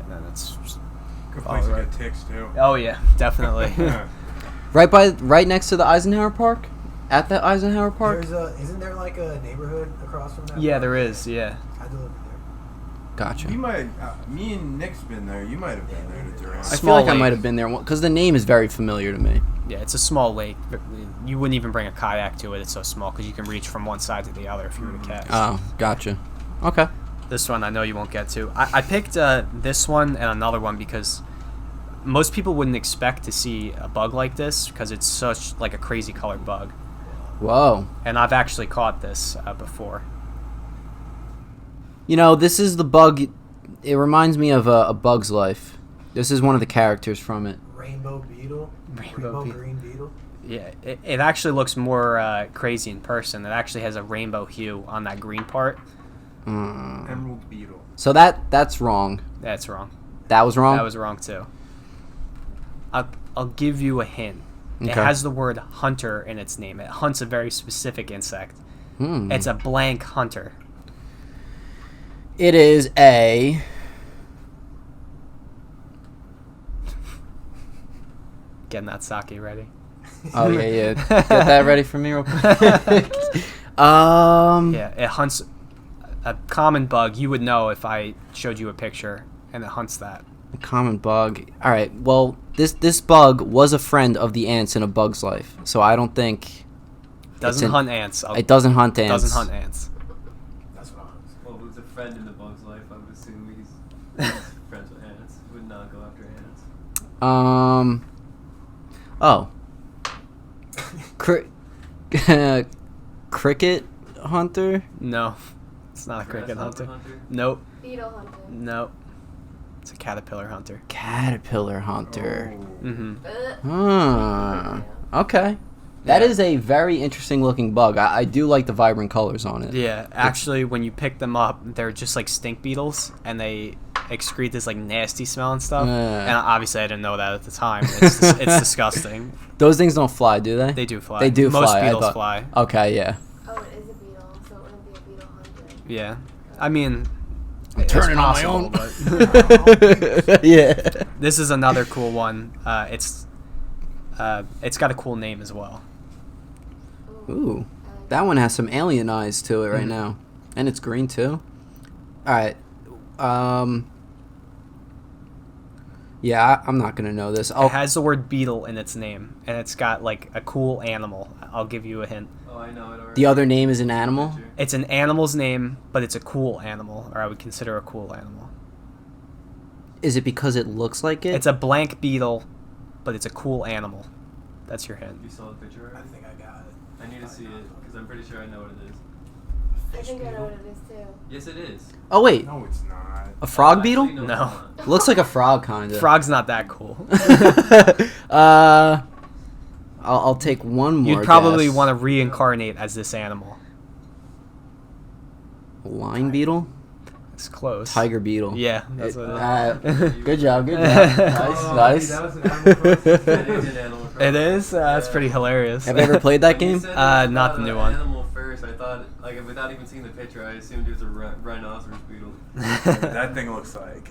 [SPEAKER 2] and then it's. Just,
[SPEAKER 3] Good place to
[SPEAKER 2] Alright.
[SPEAKER 3] get ticks too.
[SPEAKER 2] oh yeah, definitely.
[SPEAKER 1] Right next to the Eisenhower Park. At that Eisenhower Park.
[SPEAKER 5] Isn't there like a neighborhood across from that?
[SPEAKER 2] Yeah,
[SPEAKER 5] park?
[SPEAKER 2] there is. Yeah.
[SPEAKER 5] I do live there.
[SPEAKER 1] Gotcha.
[SPEAKER 3] You might. Me and Nick's been there. You might have been there to Durant.
[SPEAKER 1] I feel
[SPEAKER 2] Small
[SPEAKER 1] like I
[SPEAKER 2] lake.
[SPEAKER 1] might have been there because the name is very familiar to me.
[SPEAKER 2] Yeah, it's a small lake. But you wouldn't even bring a kayak to it. It's so small because you can reach from one side to the other if you were to cast.
[SPEAKER 1] Oh, gotcha. Okay.
[SPEAKER 2] This one I know you won't get to. I picked this one and another one because most people wouldn't expect to see a bug like this because it's such like a crazy colored bug.
[SPEAKER 1] Whoa.
[SPEAKER 2] And I've actually caught this before.
[SPEAKER 1] You know, this is the bug. It reminds me of A Bug's Life. This is one of the characters from it.
[SPEAKER 5] Rainbow beetle.
[SPEAKER 2] Rainbow beetle.
[SPEAKER 5] green beetle.
[SPEAKER 2] Yeah, it actually looks more crazy in person. It actually has a rainbow hue on that green part.
[SPEAKER 3] Emerald beetle.
[SPEAKER 1] So that's wrong.
[SPEAKER 2] That's wrong.
[SPEAKER 1] That was wrong.
[SPEAKER 2] That was wrong too. I'll give you a hint. It
[SPEAKER 1] Okay.
[SPEAKER 2] has the word hunter in its name. It hunts a very specific insect.
[SPEAKER 1] Hmm.
[SPEAKER 2] It's a blank hunter.
[SPEAKER 1] It is a.
[SPEAKER 2] Getting that sake ready.
[SPEAKER 1] Oh yeah. Get that ready for me real quick.
[SPEAKER 2] Yeah, it hunts a common bug. You would know if I showed you a picture, and it hunts that.
[SPEAKER 1] A common bug. All right. Well, this bug was a friend of the ants in A Bug's Life, so I don't think
[SPEAKER 2] Doesn't
[SPEAKER 1] an-
[SPEAKER 2] hunt ants.
[SPEAKER 1] it doesn't hunt ants.
[SPEAKER 2] Doesn't hunt ants.
[SPEAKER 5] That's what I was.
[SPEAKER 6] Well, if it's a friend in the bug's life, I would assume he's friends with ants. Would not go after ants.
[SPEAKER 1] Oh. Cricket hunter.
[SPEAKER 2] No, it's not a cricket hunter. Nope.
[SPEAKER 4] Beetle hunter.
[SPEAKER 2] Nope. It's a caterpillar hunter.
[SPEAKER 1] Caterpillar hunter.
[SPEAKER 3] Oh.
[SPEAKER 2] Mm-hmm.
[SPEAKER 1] Okay. That
[SPEAKER 2] Yeah.
[SPEAKER 1] is a very interesting looking bug. I do like the vibrant colors on it.
[SPEAKER 2] Yeah, actually, when you pick them up, they're just like stink beetles, and they excrete this like nasty smell and stuff.
[SPEAKER 1] Yeah.
[SPEAKER 2] And obviously, I didn't know that at the time. It's disgusting.
[SPEAKER 1] Those things don't fly, do they?
[SPEAKER 2] They do fly.
[SPEAKER 1] They do
[SPEAKER 2] Most
[SPEAKER 1] fly. I
[SPEAKER 2] beetles
[SPEAKER 1] thought-
[SPEAKER 2] fly.
[SPEAKER 1] Okay, yeah.
[SPEAKER 4] Oh, it is a beetle, so it wouldn't be a beetle hunter.
[SPEAKER 2] Yeah, I mean,
[SPEAKER 1] I'm
[SPEAKER 2] it's
[SPEAKER 1] turning on my
[SPEAKER 2] possible,
[SPEAKER 1] own.
[SPEAKER 2] but
[SPEAKER 1] Yeah.
[SPEAKER 2] this is another cool one. It's got a cool name as well.
[SPEAKER 1] Ooh.
[SPEAKER 4] I like
[SPEAKER 1] That one has some alien eyes to it right
[SPEAKER 2] Mhm.
[SPEAKER 1] now. And it's green too. Alright. Yeah, I'm not going to know this.
[SPEAKER 2] It
[SPEAKER 1] Oh,
[SPEAKER 2] has the word beetle in its name, and it's got like a cool animal. I'll give you a hint.
[SPEAKER 6] Oh, I know it already.
[SPEAKER 1] the other name is an animal?
[SPEAKER 2] It's an animal's name, but it's a cool animal, or I would consider a cool animal.
[SPEAKER 1] Is it because it looks like it?
[SPEAKER 2] It's a blank beetle, but it's a cool animal. That's your hint.
[SPEAKER 6] You saw the picture
[SPEAKER 5] I
[SPEAKER 6] already?
[SPEAKER 5] think I got it.
[SPEAKER 6] I need to see it because I'm pretty sure I know what it is.
[SPEAKER 4] I
[SPEAKER 5] Fish
[SPEAKER 4] think I know
[SPEAKER 5] beetle.
[SPEAKER 4] what it is too.
[SPEAKER 6] Yes, it is.
[SPEAKER 1] Oh, wait.
[SPEAKER 3] No, it's not.
[SPEAKER 1] A frog
[SPEAKER 6] Actually,
[SPEAKER 1] beetle?
[SPEAKER 6] no, it's
[SPEAKER 2] No.
[SPEAKER 6] not.
[SPEAKER 1] Looks like a frog, kind of.
[SPEAKER 2] Frog's not that cool.
[SPEAKER 1] I'll take one more.
[SPEAKER 2] You'd probably
[SPEAKER 1] guess.
[SPEAKER 2] want to reincarnate as this animal.
[SPEAKER 1] Line beetle?
[SPEAKER 2] It's close.
[SPEAKER 1] Tiger beetle.
[SPEAKER 2] Yeah, that's what it is.
[SPEAKER 1] Good job, good job. Nice,
[SPEAKER 6] Oh,
[SPEAKER 1] nice.
[SPEAKER 6] dude, that was an Animal Crossing. That is an Animal Crossing.
[SPEAKER 2] It is? That's
[SPEAKER 6] Yeah.
[SPEAKER 2] pretty hilarious.
[SPEAKER 1] Have you ever played that
[SPEAKER 6] When you
[SPEAKER 1] game?
[SPEAKER 6] said it, I
[SPEAKER 2] Not
[SPEAKER 6] thought
[SPEAKER 2] the
[SPEAKER 6] of
[SPEAKER 2] new
[SPEAKER 6] an
[SPEAKER 2] one.
[SPEAKER 6] Animal first. I thought, like, without even seeing the picture, I assumed it was a rhinoceros beetle.
[SPEAKER 3] That thing looks like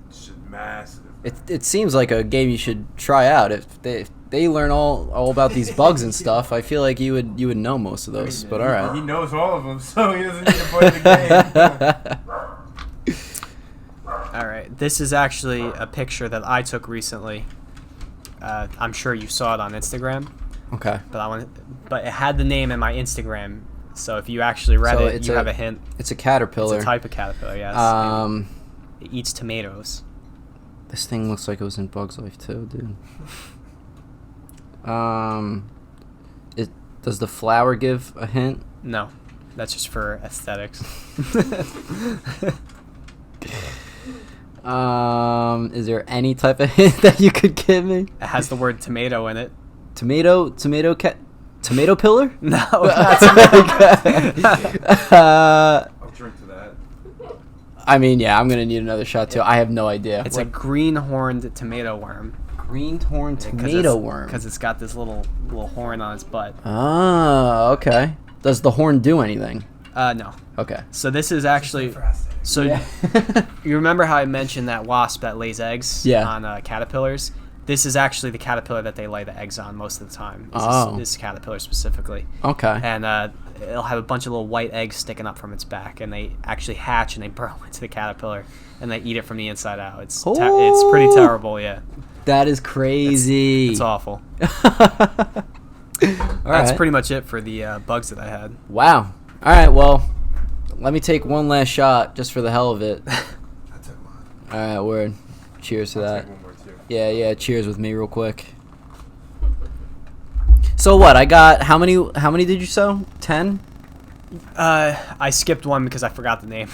[SPEAKER 3] it's just massive.
[SPEAKER 1] It seems like a game you should try out. If they learn all about these bugs and stuff, I feel like you would know most of those. But all
[SPEAKER 3] He
[SPEAKER 1] right.
[SPEAKER 3] knows all of them, so he doesn't need to play the game.
[SPEAKER 2] All right. This is actually a picture that I took recently. I'm sure you saw it on Instagram,
[SPEAKER 1] Okay.
[SPEAKER 2] but it had the name in my Instagram. So if you actually read
[SPEAKER 1] So
[SPEAKER 2] it,
[SPEAKER 1] it's
[SPEAKER 2] you
[SPEAKER 1] a-
[SPEAKER 2] have a hint.
[SPEAKER 1] It's a caterpillar.
[SPEAKER 2] It's a type of caterpillar, yes. It eats tomatoes.
[SPEAKER 1] This thing looks like it was in Bug's Life too, dude. It does the flower give a hint?
[SPEAKER 2] No. That's just for aesthetics.
[SPEAKER 1] Is there any type of hint that you could give me?
[SPEAKER 2] It has the word tomato in it.
[SPEAKER 1] Tomato pillar?
[SPEAKER 2] No, not tomato.
[SPEAKER 3] I'll drink to that.
[SPEAKER 1] I mean, yeah, I'm gonna need another shot too. I have no idea.
[SPEAKER 2] It's a green-horned tomato worm.
[SPEAKER 1] green-horned tomato worm.
[SPEAKER 2] Because it's got this little horn on its butt.
[SPEAKER 1] Oh, okay. Does the horn do anything?
[SPEAKER 2] No.
[SPEAKER 1] Okay.
[SPEAKER 2] So this is actually.
[SPEAKER 5] For aesthetics.
[SPEAKER 2] So you remember how I mentioned that wasp that lays eggs
[SPEAKER 1] Yeah.
[SPEAKER 2] on caterpillars? This is actually the caterpillar that they lay the eggs on most of the time. This caterpillar specifically.
[SPEAKER 1] Okay.
[SPEAKER 2] And it'll have a bunch of little white eggs sticking up from its back, and they actually hatch and they burrow into the caterpillar, and they eat it from the inside out. It's pretty terrible, yeah.
[SPEAKER 1] That is crazy.
[SPEAKER 2] It's awful.
[SPEAKER 1] All
[SPEAKER 2] That's
[SPEAKER 1] right.
[SPEAKER 2] pretty much it for the bugs that I had.
[SPEAKER 1] Wow. All right, well, let me take one last shot just for the hell of it.
[SPEAKER 5] I took mine.
[SPEAKER 1] All right, word. Cheers to
[SPEAKER 3] I'll
[SPEAKER 1] that.
[SPEAKER 3] take one more too.
[SPEAKER 1] Yeah, cheers with me real quick. So what? I got how many did you sew? 10?
[SPEAKER 2] I skipped one because I forgot the name.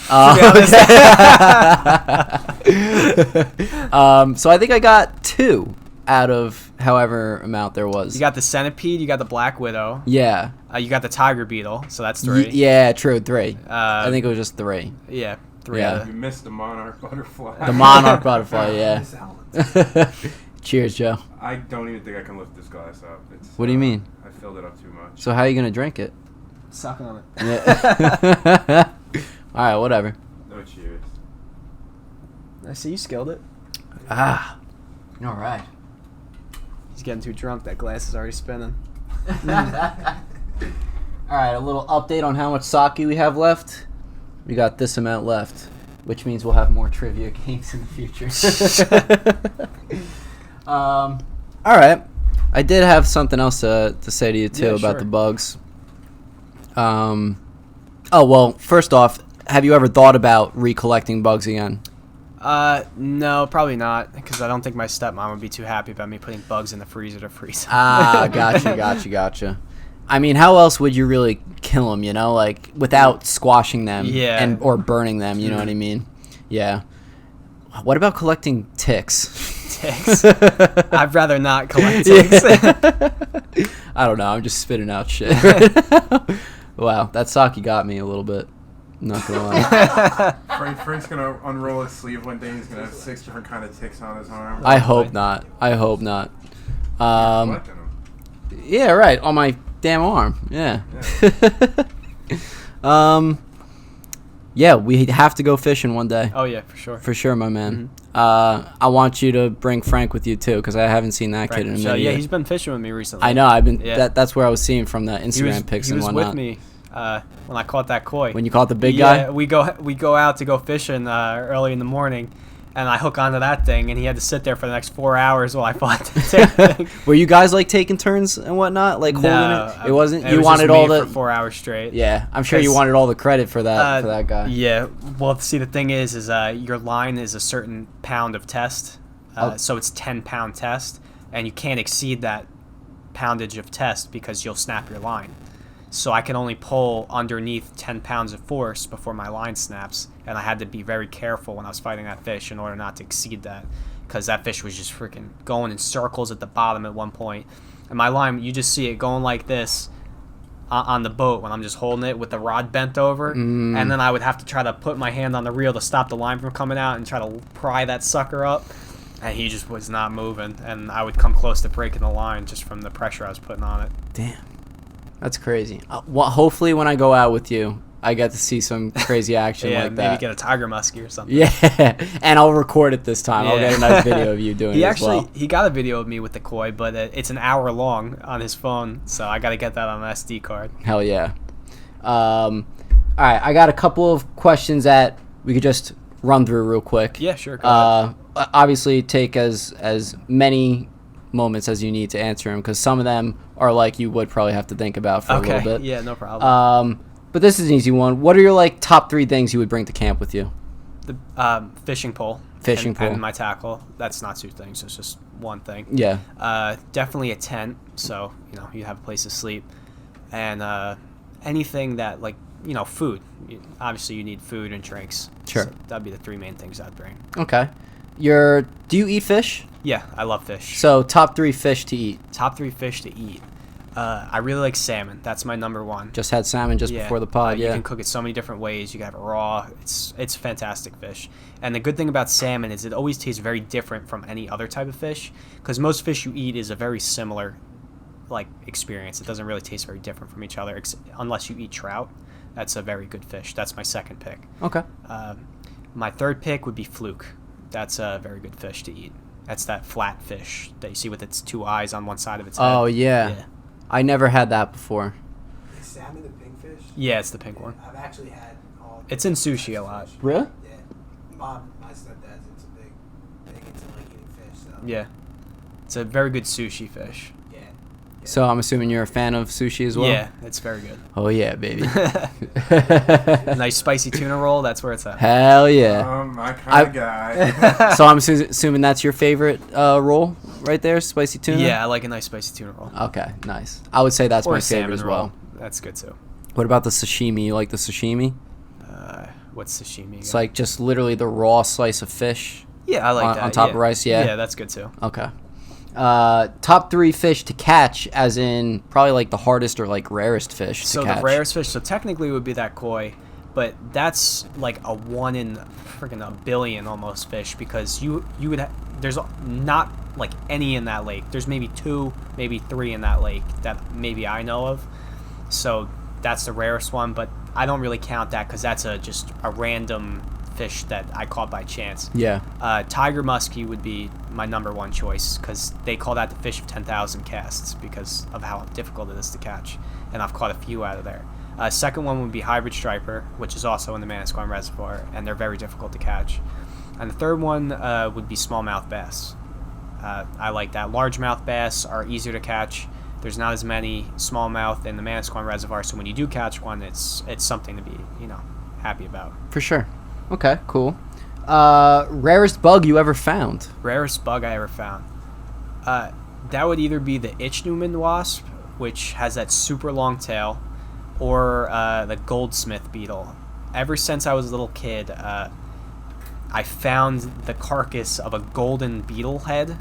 [SPEAKER 1] So I think I got 2 out of however amount there was.
[SPEAKER 2] You got the centipede, you got the black widow,
[SPEAKER 1] Yeah.
[SPEAKER 2] you got the tiger beetle, so that's 3.
[SPEAKER 1] Yeah, true, 3. I think it was just 3.
[SPEAKER 2] Yeah, 3
[SPEAKER 1] Yeah.
[SPEAKER 2] out of
[SPEAKER 3] You missed the monarch butterfly.
[SPEAKER 1] The monarch butterfly, yeah.
[SPEAKER 5] Miss Allen.
[SPEAKER 1] Cheers, Joe.
[SPEAKER 3] I don't even think I can lift this glass up. It's,
[SPEAKER 1] What do you mean?
[SPEAKER 3] I filled it up too much.
[SPEAKER 1] So how are you gonna drink it?
[SPEAKER 2] sucking on it.
[SPEAKER 1] Yeah. All right, whatever.
[SPEAKER 3] No cheers.
[SPEAKER 2] I see you skilled it.
[SPEAKER 1] Ah. All right.
[SPEAKER 2] He's getting too drunk. That glass is already spinning.
[SPEAKER 1] All right, a little update on how much sake we have left. We got this amount left, which means we'll have more trivia games in the future. All right. I did have something else to say to you, too,
[SPEAKER 2] Yeah,
[SPEAKER 1] about
[SPEAKER 2] sure.
[SPEAKER 1] the bugs. Oh, well, first off, have you ever thought about recollecting bugs again?
[SPEAKER 2] No, probably not, because I don't think my stepmom would be too happy about me putting bugs in the freezer to freeze.
[SPEAKER 1] Ah, gotcha. I mean, how else would you really kill them, you know, like without squashing them
[SPEAKER 2] Yeah.
[SPEAKER 1] or burning them, you know what I mean? Yeah. What about collecting ticks?
[SPEAKER 2] Ticks. I'd rather not collect ticks.
[SPEAKER 1] I don't know. I'm just spitting out shit. Wow, that sake got me a little bit. Not gonna lie.
[SPEAKER 3] Frank's gonna unroll his sleeve one day. He's gonna have 6 different kind of ticks on his arm.
[SPEAKER 1] I hope not.
[SPEAKER 3] Collecting them.
[SPEAKER 1] Yeah, right. On my damn arm. Yeah. Yeah, we have to go fishing one day.
[SPEAKER 2] Oh yeah, for sure.
[SPEAKER 1] For sure, my man. I want you to bring Frank with you too, because I haven't seen that kid in a minute.
[SPEAKER 2] Yeah,
[SPEAKER 1] yet.
[SPEAKER 2] he's been fishing with me recently.
[SPEAKER 1] I know. I've been.
[SPEAKER 2] Yeah.
[SPEAKER 1] That's where I was seeing from the Instagram pics
[SPEAKER 2] he
[SPEAKER 1] and
[SPEAKER 2] was
[SPEAKER 1] whatnot.
[SPEAKER 2] with me when I caught that koi.
[SPEAKER 1] When you caught the big
[SPEAKER 2] Yeah,
[SPEAKER 1] guy.
[SPEAKER 2] we go out to go fishing early in the morning, and I hook onto that thing, and he had to sit there for the next 4 hours while I fought the thing.
[SPEAKER 1] Were you guys like taking turns and whatnot, like holding it? It wasn't. You
[SPEAKER 2] was
[SPEAKER 1] wanted
[SPEAKER 2] just
[SPEAKER 1] all
[SPEAKER 2] me
[SPEAKER 1] the.
[SPEAKER 2] for 4 hours straight.
[SPEAKER 1] Yeah, I'm sure you
[SPEAKER 2] 'Cause,
[SPEAKER 1] wanted all the credit for that guy.
[SPEAKER 2] Yeah. Well, see, the thing is your line is a certain pound of test, so it's 10-pound test, and you can't exceed that poundage of test because you'll snap your line. So I can only pull underneath 10 pounds of force before my line snaps, and I had to be very careful when I was fighting that fish in order not to exceed that, because that fish was just freaking going in circles at the bottom at one point, and my line, you just see it going like this on the boat when I'm just holding it with the rod bent over, and then I would have to try to put my hand on the reel to stop the line from coming out and try to pry that sucker up, and he just was not moving, and I would come close to breaking the line just from the pressure I was putting on it.
[SPEAKER 1] Damn, that's crazy. Hopefully, when I go out with you, I get to see some crazy action
[SPEAKER 2] Yeah,
[SPEAKER 1] like
[SPEAKER 2] maybe
[SPEAKER 1] that.
[SPEAKER 2] get a tiger muskie or something.
[SPEAKER 1] Yeah, and I'll record it this time. I'll
[SPEAKER 2] Yeah.
[SPEAKER 1] get a nice video of you doing
[SPEAKER 2] He
[SPEAKER 1] it
[SPEAKER 2] actually
[SPEAKER 1] as well.
[SPEAKER 2] he got a video of me with the koi, but it's an hour long on his phone, so I got to get that on an SD card.
[SPEAKER 1] Hell yeah. All right, I got a couple of questions that we could just run through real quick.
[SPEAKER 2] Yeah, sure. Go ahead.
[SPEAKER 1] Obviously, take as many moments as you need to answer them, because some of them are like you would probably have to think about for a little bit.
[SPEAKER 2] Yeah, no problem.
[SPEAKER 1] But this is an easy one. What are your like top 3 things you would bring to camp with you?
[SPEAKER 2] The fishing pole.
[SPEAKER 1] Fishing pole.
[SPEAKER 2] And my tackle. That's not 2 things. It's just one thing.
[SPEAKER 1] Yeah.
[SPEAKER 2] Definitely a tent, so you have a place to sleep, and anything that like food. Obviously, you need food and drinks.
[SPEAKER 1] Sure.
[SPEAKER 2] So that'd be the 3 main things I'd bring.
[SPEAKER 1] Okay. Do you eat fish?
[SPEAKER 2] Yeah, I love fish.
[SPEAKER 1] So top 3 fish to eat.
[SPEAKER 2] Top 3 fish to eat. I really like salmon. That's my number 1.
[SPEAKER 1] Just had salmon before the pod.
[SPEAKER 2] You
[SPEAKER 1] Yeah.
[SPEAKER 2] can cook it so many different ways. You can have it raw. It's fantastic fish. And the good thing about salmon is it always tastes very different from any other type of fish, because most fish you eat is a very similar experience. It doesn't really taste very different from each other, unless you eat trout. That's a very good fish. That's my second pick.
[SPEAKER 1] Okay.
[SPEAKER 2] My third pick would be fluke. That's a very good fish to eat. That's that flat fish that you see with its 2 eyes on one side of its head.
[SPEAKER 1] Oh yeah. I never had that before.
[SPEAKER 5] Is salmon the pink fish?
[SPEAKER 2] Yeah, it's the pink one.
[SPEAKER 5] I've actually had all.
[SPEAKER 2] It's in sushi a lot.
[SPEAKER 1] Really?
[SPEAKER 5] Yeah. My stepdad's big into eating fish. So.
[SPEAKER 2] Yeah. It's a very good sushi fish.
[SPEAKER 5] Yeah.
[SPEAKER 1] So I'm assuming you're a fan of sushi as well?
[SPEAKER 2] Yeah, it's very good.
[SPEAKER 1] Oh yeah, baby.
[SPEAKER 2] Nice spicy tuna roll, that's where it's at.
[SPEAKER 1] Hell yeah.
[SPEAKER 3] My kind of guy.
[SPEAKER 1] So I'm assuming that's your favorite roll right there, spicy tuna?
[SPEAKER 2] Yeah, I like a nice spicy tuna roll.
[SPEAKER 1] Okay, nice. I would say that's
[SPEAKER 2] Or
[SPEAKER 1] my
[SPEAKER 2] a salmon
[SPEAKER 1] favorite as
[SPEAKER 2] roll.
[SPEAKER 1] well.
[SPEAKER 2] That's good too.
[SPEAKER 1] What about the sashimi? You like the sashimi?
[SPEAKER 2] What's sashimi?
[SPEAKER 1] It's like just literally the raw slice of fish
[SPEAKER 2] yeah, I like that.
[SPEAKER 1] on top of rice, yeah?
[SPEAKER 2] Yeah, that's good too.
[SPEAKER 1] Okay. Top 3 fish to catch, as in probably like the hardest or like rarest fish
[SPEAKER 2] So
[SPEAKER 1] to catch.
[SPEAKER 2] the rarest fish, so technically it would be that koi, but that's like a 1 in freaking a billion almost fish, because you would there's not like any in that lake. There's maybe 2, maybe 3 in that lake that maybe I know of. So that's the rarest one, but I don't really count that because that's just a random fish that I caught by chance.
[SPEAKER 1] Yeah.
[SPEAKER 2] Tiger muskie would be my number 1 choice, because they call that the fish of 10,000 casts because of how difficult it is to catch, and I've caught a few out of there. Second one would be hybrid striper, which is also in the Manasquan Reservoir, and they're very difficult to catch. And the third one would be smallmouth bass. I like that. Largemouth bass are easier to catch. There's not as many smallmouth in the Manasquan Reservoir, so when you do catch one, it's something to be happy about.
[SPEAKER 1] For sure. Okay, cool. Rarest bug you ever found?
[SPEAKER 2] Rarest bug I ever found. That would either be the Ichneumon wasp, which has that super long tail, or the goldsmith beetle. Ever since I was a little kid, I found the carcass of a golden beetle head,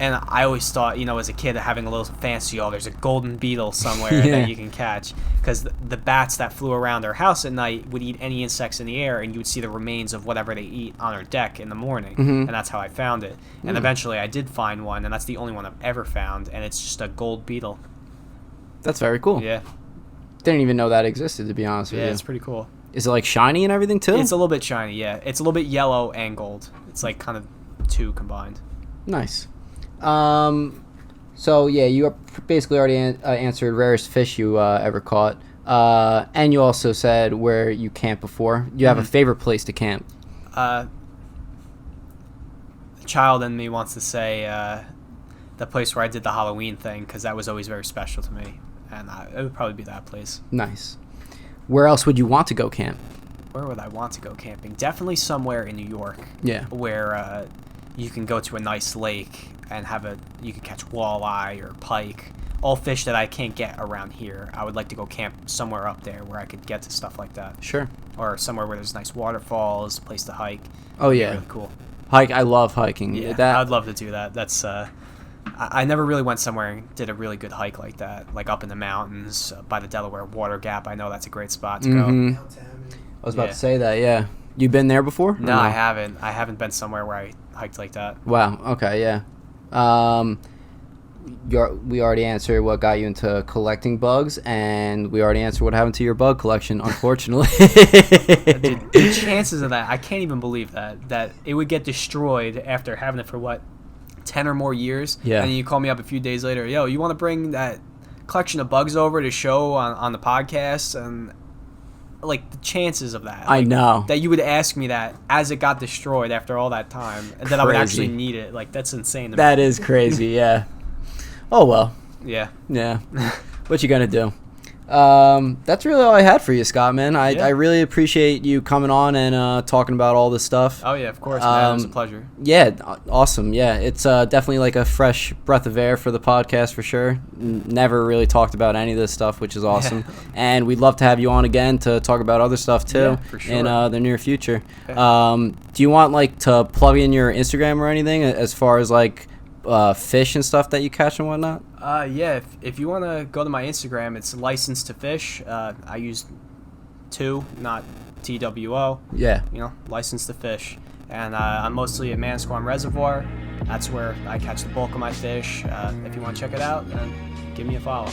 [SPEAKER 2] and I always thought, as a kid, having a little fancy, there's a golden beetle somewhere
[SPEAKER 1] Yeah.
[SPEAKER 2] that you can catch, because the bats that flew around our house at night would eat any insects in the air, and you would see the remains of whatever they eat on our deck in the morning, and that's how I found it. And eventually I did find one, and that's the only one I've ever found, and it's just a gold beetle.
[SPEAKER 1] That's very cool.
[SPEAKER 2] Yeah,
[SPEAKER 1] Didn't even know that existed, to be honest with
[SPEAKER 2] yeah,
[SPEAKER 1] you.
[SPEAKER 2] it's pretty cool.
[SPEAKER 1] Is it like shiny and everything too?
[SPEAKER 2] It's a little bit shiny, yeah. It's a little bit yellow and gold. It's like kind of 2 combined.
[SPEAKER 1] Nice. So yeah, you basically already answered rarest fish you ever caught, and you also said where you camped before. You have a favorite place to camp?
[SPEAKER 2] The child in me wants to say the place where I did the Halloween thing, because that was always very special to me, and it would probably be that place.
[SPEAKER 1] Nice. Where else would you want to go camp?
[SPEAKER 2] Where would I want to go camping? Definitely somewhere in New York.
[SPEAKER 1] Yeah.
[SPEAKER 2] Where you can go to a nice lake and you can catch walleye or pike, all fish that I can't get around here. I would like to go camp somewhere up there where I could get to stuff like that.
[SPEAKER 1] Sure.
[SPEAKER 2] Or somewhere where there's nice waterfalls, a place to hike.
[SPEAKER 1] Oh
[SPEAKER 2] It'd be
[SPEAKER 1] yeah.
[SPEAKER 2] really cool.
[SPEAKER 1] Hike. I love hiking.
[SPEAKER 2] Yeah, I'd love to do that. That's I never really went somewhere and did a really good hike like that, like up in the mountains by the Delaware Water Gap. I know that's a great spot to go.
[SPEAKER 1] Mhm.
[SPEAKER 5] Downtown.
[SPEAKER 1] I was about
[SPEAKER 2] Yeah.
[SPEAKER 1] to say that. Yeah. You been there before? or
[SPEAKER 2] No, I haven't. I haven't been somewhere where I hiked like that.
[SPEAKER 1] Wow. Okay. Yeah. We already answered what got you into collecting bugs, and we already answered what happened to your bug collection, unfortunately.
[SPEAKER 2] Dude, the chances of that, I can't even believe that it would get destroyed after having it for 10 or more years.
[SPEAKER 1] Yeah.
[SPEAKER 2] And then you call me up a few days later, yo, you want to bring that collection of bugs over to show on the podcast? And like the chances of that.
[SPEAKER 1] I know.
[SPEAKER 2] That you would ask me that as it got destroyed after all that time, and that I would actually
[SPEAKER 1] Crazy.
[SPEAKER 2] need it. Like, that's insane to me.
[SPEAKER 1] That is crazy, yeah. Oh, well.
[SPEAKER 2] Yeah.
[SPEAKER 1] Yeah. What you gonna do? That's really all I had for you, Scott, man.
[SPEAKER 2] Yeah.
[SPEAKER 1] I really appreciate you coming on and talking about all this stuff.
[SPEAKER 2] Oh yeah, of course, man. It was a pleasure.
[SPEAKER 1] Yeah, awesome. Yeah, it's definitely like a fresh breath of air for the podcast for sure. Never really talked about any of this stuff, which is awesome.
[SPEAKER 2] Yeah.
[SPEAKER 1] And we'd love to have you on again to talk about other stuff too
[SPEAKER 2] Yeah, for sure.
[SPEAKER 1] in the near future.
[SPEAKER 2] Okay.
[SPEAKER 1] Do you want like to plug in your Instagram or anything as far as like fish and stuff that you catch and whatnot?
[SPEAKER 2] Yeah. If you want to go to my Instagram, it's licensed to fish. I use 2, not TWO.
[SPEAKER 1] Yeah.
[SPEAKER 2] You know, licensed to fish. And I'm mostly at Manasquan Reservoir. That's where I catch the bulk of my fish. If you want to check it out, then give me a follow.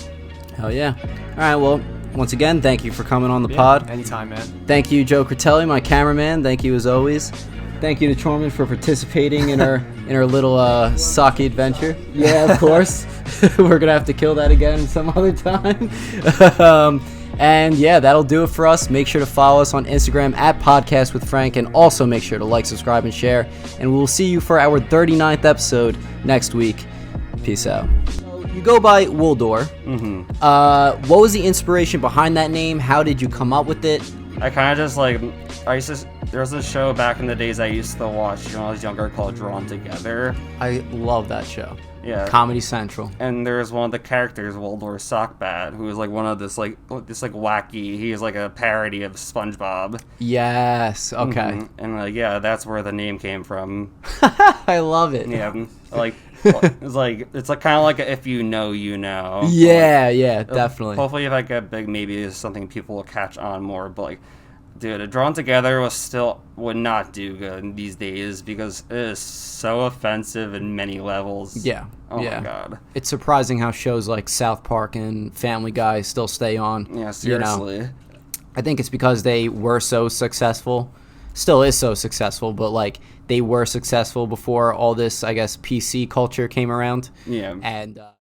[SPEAKER 1] Hell yeah. All right, well, once again, thank you for coming on the
[SPEAKER 2] Yeah,
[SPEAKER 1] pod.
[SPEAKER 2] anytime, man.
[SPEAKER 1] Thank you, Joe Critelli, my cameraman. Thank you as always. Thank you to Chorman for participating in our little sake adventure. Yeah, of course. We're gonna have to kill that again some other time. And yeah, that'll do it for us. Make sure to follow us on Instagram at Podcast with Frank, and also make sure to like, subscribe, and share. And we'll see you for our 39th episode next week. Peace out. You go by Wooldor.
[SPEAKER 7] Mm-hmm.
[SPEAKER 1] What was the inspiration behind that name? How did you come up with it?
[SPEAKER 7] I kind of just like, there was this show back in the days I used to watch when I was younger called Drawn Together.
[SPEAKER 1] I love that show.
[SPEAKER 7] Yeah.
[SPEAKER 1] Comedy Central.
[SPEAKER 7] And there's one of the characters, Waldor Sockbat, who is like one of this wacky, he's like a parody of SpongeBob.
[SPEAKER 1] Yes. Okay.
[SPEAKER 7] Mhm. And like, yeah, that's where the name came from.
[SPEAKER 1] I love it.
[SPEAKER 7] Yeah. Like, it's like kind of like a if you know, you know.
[SPEAKER 1] Yeah, yeah, definitely.
[SPEAKER 7] Hopefully if I get big, maybe it's something people will catch on more, but like, dude, Drawn Together would not do good these days because it is so offensive in many levels.
[SPEAKER 1] Yeah.
[SPEAKER 7] Oh
[SPEAKER 1] yeah.
[SPEAKER 7] my god.
[SPEAKER 1] It's surprising how shows like South Park and Family Guy still stay on.
[SPEAKER 7] Yeah, seriously.
[SPEAKER 1] You know? I think it's because they were so successful. Still is so successful, but like they were successful before all this, I guess, PC culture came around.
[SPEAKER 7] Yeah.
[SPEAKER 1] And